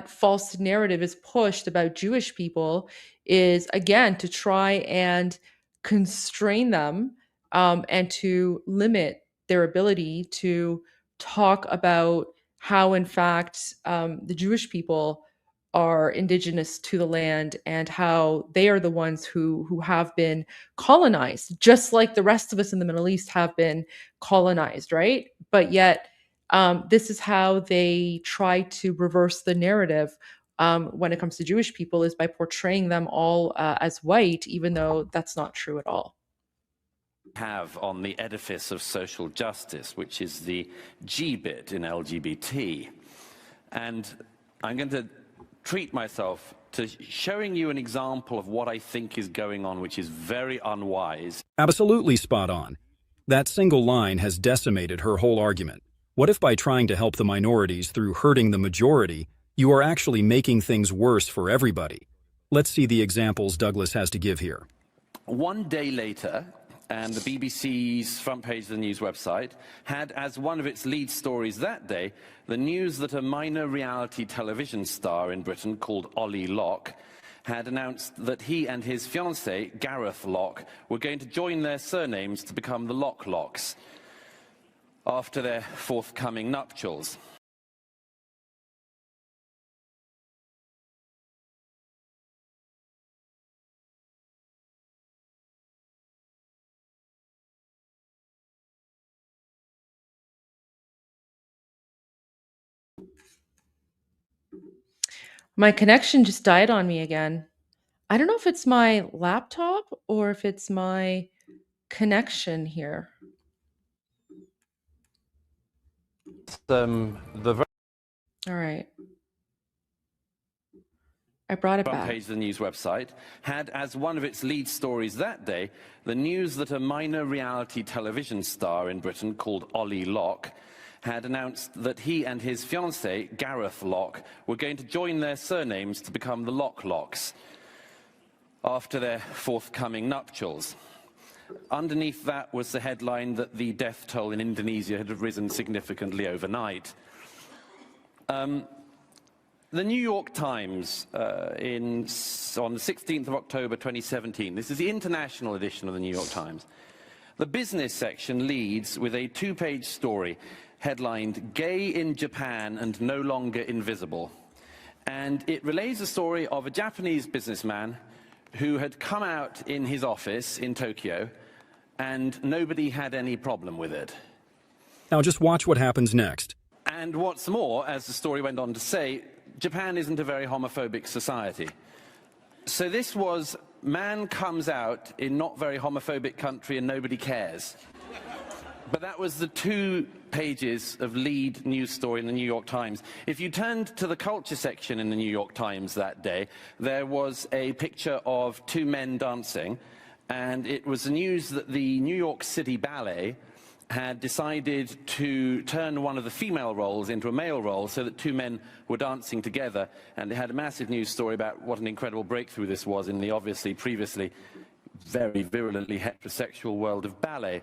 false narrative is pushed about Jewish people is, again, to try and constrain them and to limit their ability to talk about how, in fact, the Jewish people are indigenous to the land and how they are the ones who have been colonized, just like the rest of us in the Middle East have been colonized, right? But yet, this is how they try to reverse the narrative when it comes to Jewish people, is by portraying them all as white, even though that's not true at all. Have on the edifice of social justice, which is the G bit in LGBT. And I'm going to treat myself to showing you an example of what I think is going on, which is very unwise. Absolutely spot on. That single line has decimated her whole argument. What if by trying to help the minorities through hurting the majority, you are actually making things worse for everybody? Let's see the examples Douglas has to give here. One day later, and the BBC's front page of the news website had as one of its lead stories that day the news that a minor reality television star in Britain called Ollie Locke had announced that he and his fiancée, Gareth Locke, were going to join their surnames to become the Locks after their forthcoming nuptials. My connection just died on me again. I don't know if it's my laptop or if it's my connection here. The All right. I brought it front back. page of the news website had as one of its lead stories that day the news that a minor reality television star in Britain called Ollie Locke had announced that he and his fiancée, Gareth Locke, were going to join their surnames to become the Locks after their forthcoming nuptials. Underneath that was the headline that the death toll in Indonesia had risen significantly overnight. The New York Times, on the 16th of October 2017, this is the international edition of the New York Times, the business section leads with a two-page story headlined, "Gay in Japan and No Longer Invisible." And it relays the story of a Japanese businessman who had come out in his office in Tokyo and nobody had any problem with it. Now just watch what happens next. And what's more, as the story went on to say, Japan isn't a very homophobic society. So this was, man comes out in not very homophobic country and nobody cares. But that was the 2 pages of lead news story in the New York Times. If you turned to the culture section in the New York Times that day, there was a picture of 2 men dancing, and it was the news that the New York City Ballet had decided to turn one of the female roles into a male role so that 2 men were dancing together, and they had a massive news story about what an incredible breakthrough this was in the obviously previously very virulently heterosexual world of ballet.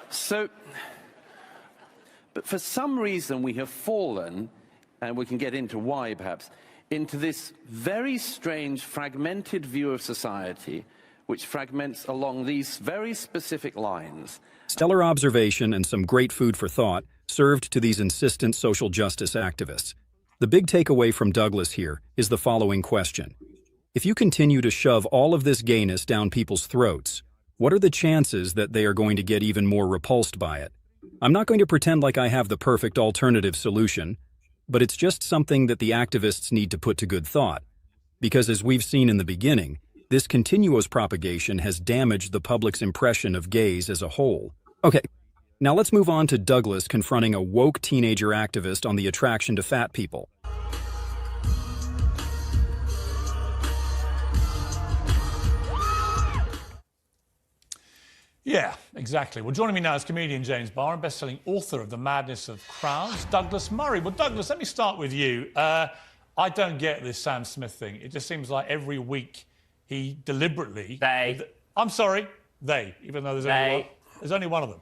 So, but for some reason we have fallen, and we can get into why perhaps, into this very strange fragmented view of society which fragments along these very specific lines. Stellar observation and some great food for thought served to these insistent social justice activists. The big takeaway from Douglas here is the following question. If you continue to shove all of this gayness down people's throats, what are the chances that they are going to get even more repulsed by it? I'm not going to pretend like I have the perfect alternative solution, but it's just something that the activists need to put to good thought. Because as we've seen in the beginning, This continuous propagation has damaged the public's impression of gays as a whole. Okay, now let's move on to Douglas confronting a woke teenager activist on the attraction to fat people. Yeah, exactly. Well, joining me now is comedian James Barr, best-selling author of The Madness of Crowds, Douglas Murray. Well, Douglas, let me start with you. I don't get this Sam Smith thing. It just seems like every week he deliberately... I'm sorry, even though there's only one of them.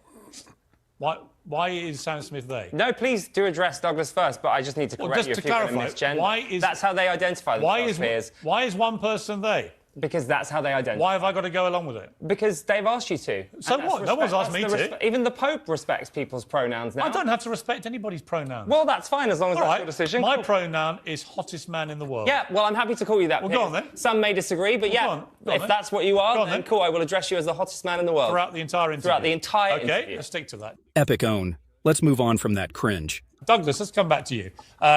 Why is Sam Smith they? No, please do address Douglas first, but I just need to correct you if you're going to misgender. That's how they identify themselves, Why is one person they? Because that's how they identify. Why have I got to go along with it? Because they've asked you to. So what? No one's asked me to. Even the Pope respects people's pronouns now. I don't have to respect anybody's pronouns. Well, that's fine, as long as that's your decision. My pronoun is hottest man in the world. Yeah, well, I'm happy to call you that. Well, go on then. Some may disagree, but if that's what you are, then cool, I will address you as the hottest man in the world. Throughout the entire interview? Throughout the entire interview. Okay, let's stick to that. Epic own. Let's move on from that cringe. Douglas, let's come back to you.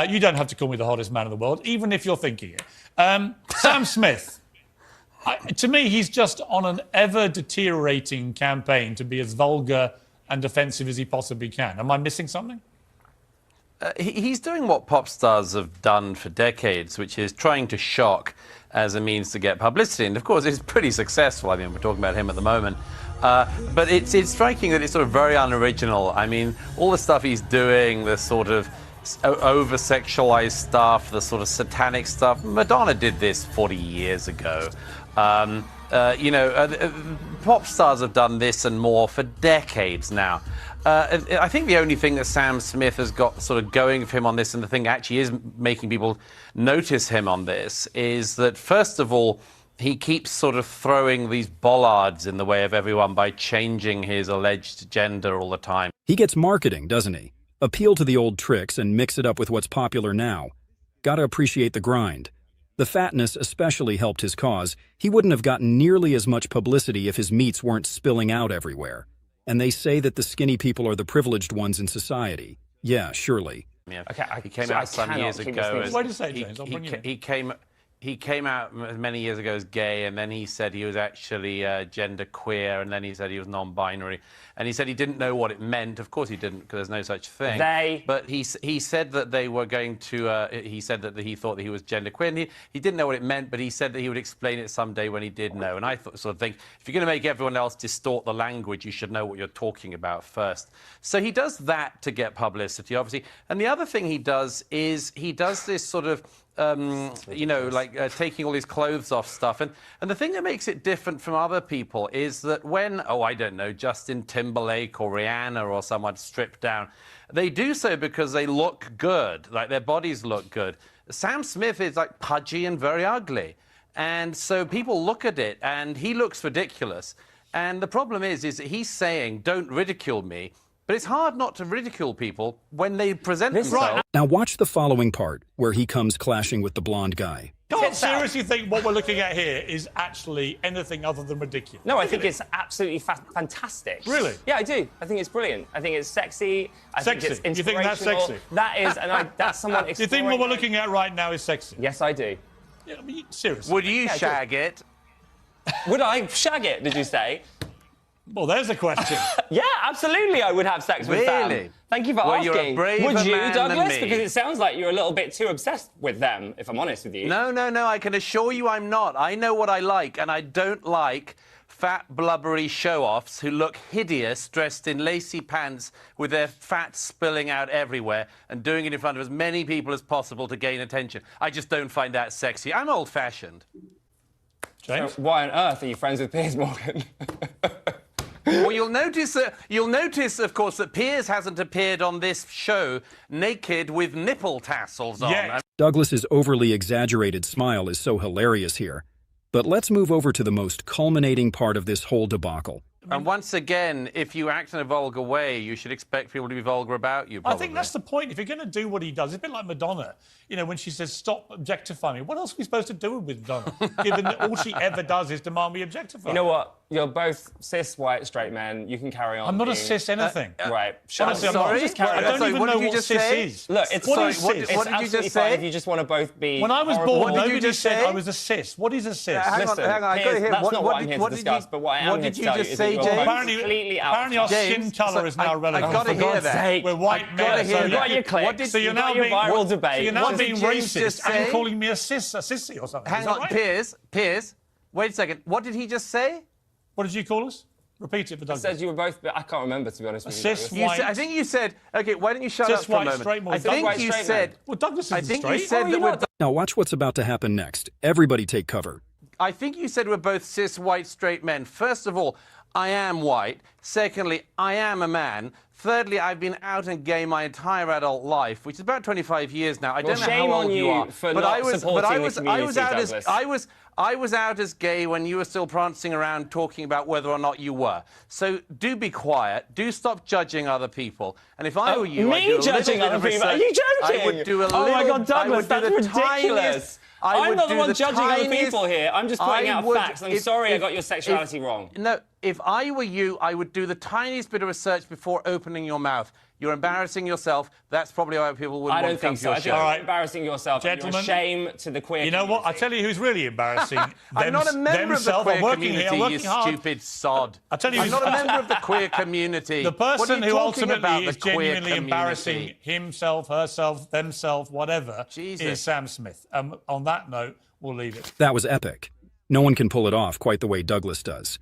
You don't have to call me the hottest man in the world, even if you're thinking it. Sam Smith. To me, he's just on an ever-deteriorating campaign to be as vulgar and offensive as he possibly can. Am I missing something? He's doing what pop stars have done for decades, which is trying to shock as a means to get publicity. And, of course, it's pretty successful. I mean, we're talking about him at the moment. But it's striking that it's sort of very unoriginal. I mean, all the stuff he's doing, the sort of over-sexualized stuff, the sort of satanic stuff. Madonna did this 40 years ago. Pop stars have done this and more for decades now. I think the only thing that Sam Smith has got sort of going for him on this, and the thing that actually is making people notice him on this, is that, first of all, he keeps sort of throwing these bollards in the way of everyone by changing his alleged gender all the time. He gets marketing, doesn't he? Appeal to the old tricks and mix it up with what's popular now. Gotta appreciate the grind. The fatness especially helped his cause. He wouldn't have gotten nearly as much publicity if his meats weren't spilling out everywhere. And they say that the skinny people are the privileged ones in society. Yeah, surely. Yeah. Okay, he came out some years ago. Why do you say, James? I'll bring you in. He came out many years ago as gay, and then he said he was actually gender queer, and then he said he was non-binary, and he said he didn't know what it meant. Of course he didn't, because there's no such thing. But he said that they were going to. He said that he thought that he was gender queer, and he didn't know what it meant, but he said that he would explain it someday when he did know. And I sort of think, if you're going to make everyone else distort the language, you should know what you're talking about first. So he does that to get publicity, obviously. And the other thing he does is he does this sort of taking all his clothes off stuff. And the thing that makes it different from other people is that when, I don't know, Justin Timberlake or Rihanna or someone stripped down, they do so because they look good, like their bodies look good. Sam Smith is like pudgy and very ugly. And so people look at it and he looks ridiculous. And the problem is that he's saying, don't ridicule me. But it's hard not to ridicule people when they present themselves. Now watch the following part, where he comes clashing with the blonde guy. Can't seriously think what we're looking at here is actually anything other than ridiculous. No, I think it's absolutely fantastic. Really? Yeah, I do. I think it's brilliant. I think it's sexy. I think it's inspirational. You think that's sexy? That is, and that's someone exploring. Do you think what we're looking at right now is sexy? Yes, I do. Yeah, I mean, seriously. Would you shag it? Would I shag it, did you say? Well, there's a question. Yeah, absolutely, I would have sex with them. Really? Thank you for asking. You're a braver would you, man Douglas? than me. Because it sounds like you're a little bit too obsessed with them, if I'm honest with you. No, I can assure you I'm not. I know what I like, and I don't like fat, blubbery show-offs who look hideous dressed in lacy pants with their fat spilling out everywhere and doing it in front of as many people as possible to gain attention. I just don't find that sexy. I'm old-fashioned. James? So why on earth are you friends with Piers Morgan? Well, you'll notice, of course, that Piers hasn't appeared on this show naked with nipple tassels on. Yeah. Douglas's overly exaggerated smile is so hilarious here. But let's move over to the most culminating part of this whole debacle. And once again, if you act in a vulgar way, you should expect people to be vulgar about you, probably. I think that's the point. If you're going to do what he does, it's a bit like Madonna, when she says, stop objectifying me. What else are we supposed to do with Madonna, given that all she ever does is demand we objectify? You know what? you're both cis white straight men. You can carry on. I'm not a cis anything. Right. Honestly, I'm not. Just carry I on. don't even know what cis is. Look, it's what is cis? It's absolutely fine if you just want to both be. When I was born, nobody said I was a cis. What is a cis? Hang on. I got to hear. That's not what I'm here to discuss. But what I am here to tell you is that you're completely out. Apparently, our skin colour is now relevant. I got to hear that. We're white men. You got your clips. So you're now being viral debate. So you're now being racist and you're calling me a sissy or something. Hang on, Piers. Wait a second. What did he just say? What did you call us? Repeat it for Douglas. I said you were both. I can't remember, to be honest with you. Cis white. I think you said. Okay, why don't you shut up for a moment? Straight I think you said. Well, Douglas isn't straight. You said that we're. Now watch what's about to happen next. Everybody take cover. I think you said we're both cis white straight men. First of all, I am white. Secondly, I am a man. Thirdly, I've been out and gay my entire adult life, which is about 25 years now. I don't know how old you are, but I was out as gay when you were still prancing around talking about whether or not you were. So do be quiet. Do stop judging other people. And if I were you, me judging other people? Are you joking? I would do a little. Oh my God, Douglas, that's ridiculous. I'm not the one judging other people here. I'm just pointing out facts. I'm sorry I got your sexuality wrong. No, if I were you, I would do the tiniest bit of research before opening your mouth. You're embarrassing yourself. That's probably why people wouldn't want to come to your show. I don't think so. I think you're embarrassing yourself. Gentlemen, you're a shame to the queer community. You know what? I'll tell you who's really embarrassing. I'm not a member of the queer community, you stupid sod. I'll tell you I'm not a member of the queer community. The person who ultimately is genuinely embarrassing himself, herself, themselves, whatever, is Sam Smith. On that note, we'll leave it. That was epic. No one can pull it off quite the way Douglas does.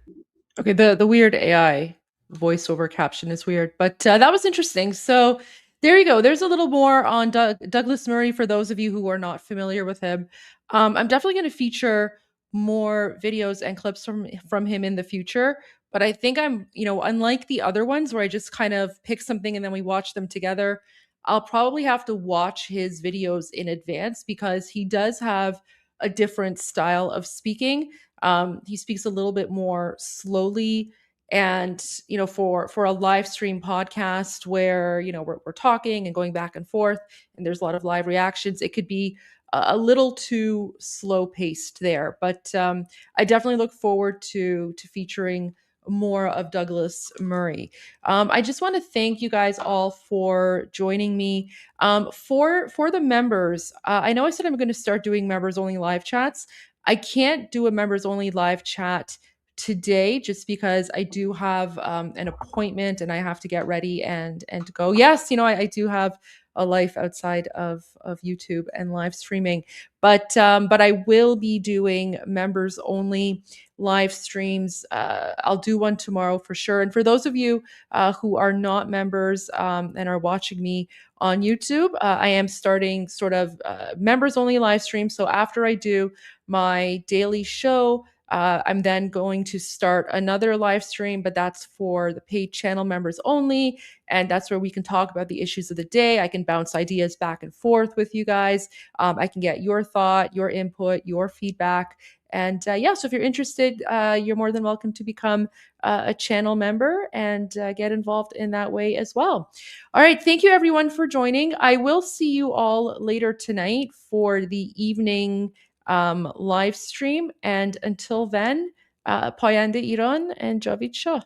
Okay, the weird AI voiceover caption is weird, but that was interesting. So there you go. There's a little more on Douglas Murray for those of you who are not familiar with him. I'm definitely going to feature more videos and clips from him in the future, but I think I'm, unlike the other ones where I just kind of pick something and then we watch them together, I'll probably have to watch his videos in advance because he does have a different style of speaking. He speaks a little bit more slowly, and for a live stream podcast where we're talking and going back and forth and there's a lot of live reactions, it could be a little too slow paced there. But I definitely look forward to featuring more of Douglas Murray. I just want to thank you guys all for joining me. For the members, I know I said I'm going to start doing members only live chats. I can't do a members only live chat today just because I do have an appointment and I have to get ready and go. Yes, I do have a life outside of YouTube and live streaming, but I will be doing members only live streams. I'll do one tomorrow for sure. And for those of you who are not members and are watching me on YouTube, I am starting sort of members only live stream. So after I do my daily show, I'm then going to start another live stream, but that's for the paid channel members only. And that's where we can talk about the issues of the day. I can bounce ideas back and forth with you guys. I can get your thought, your input, your feedback. And so if you're interested, you're more than welcome to become a channel member and get involved in that way as well. All right. Thank you, everyone, for joining. I will see you all later tonight for the evening live stream. And until then, Payande Iran and Javid Shah.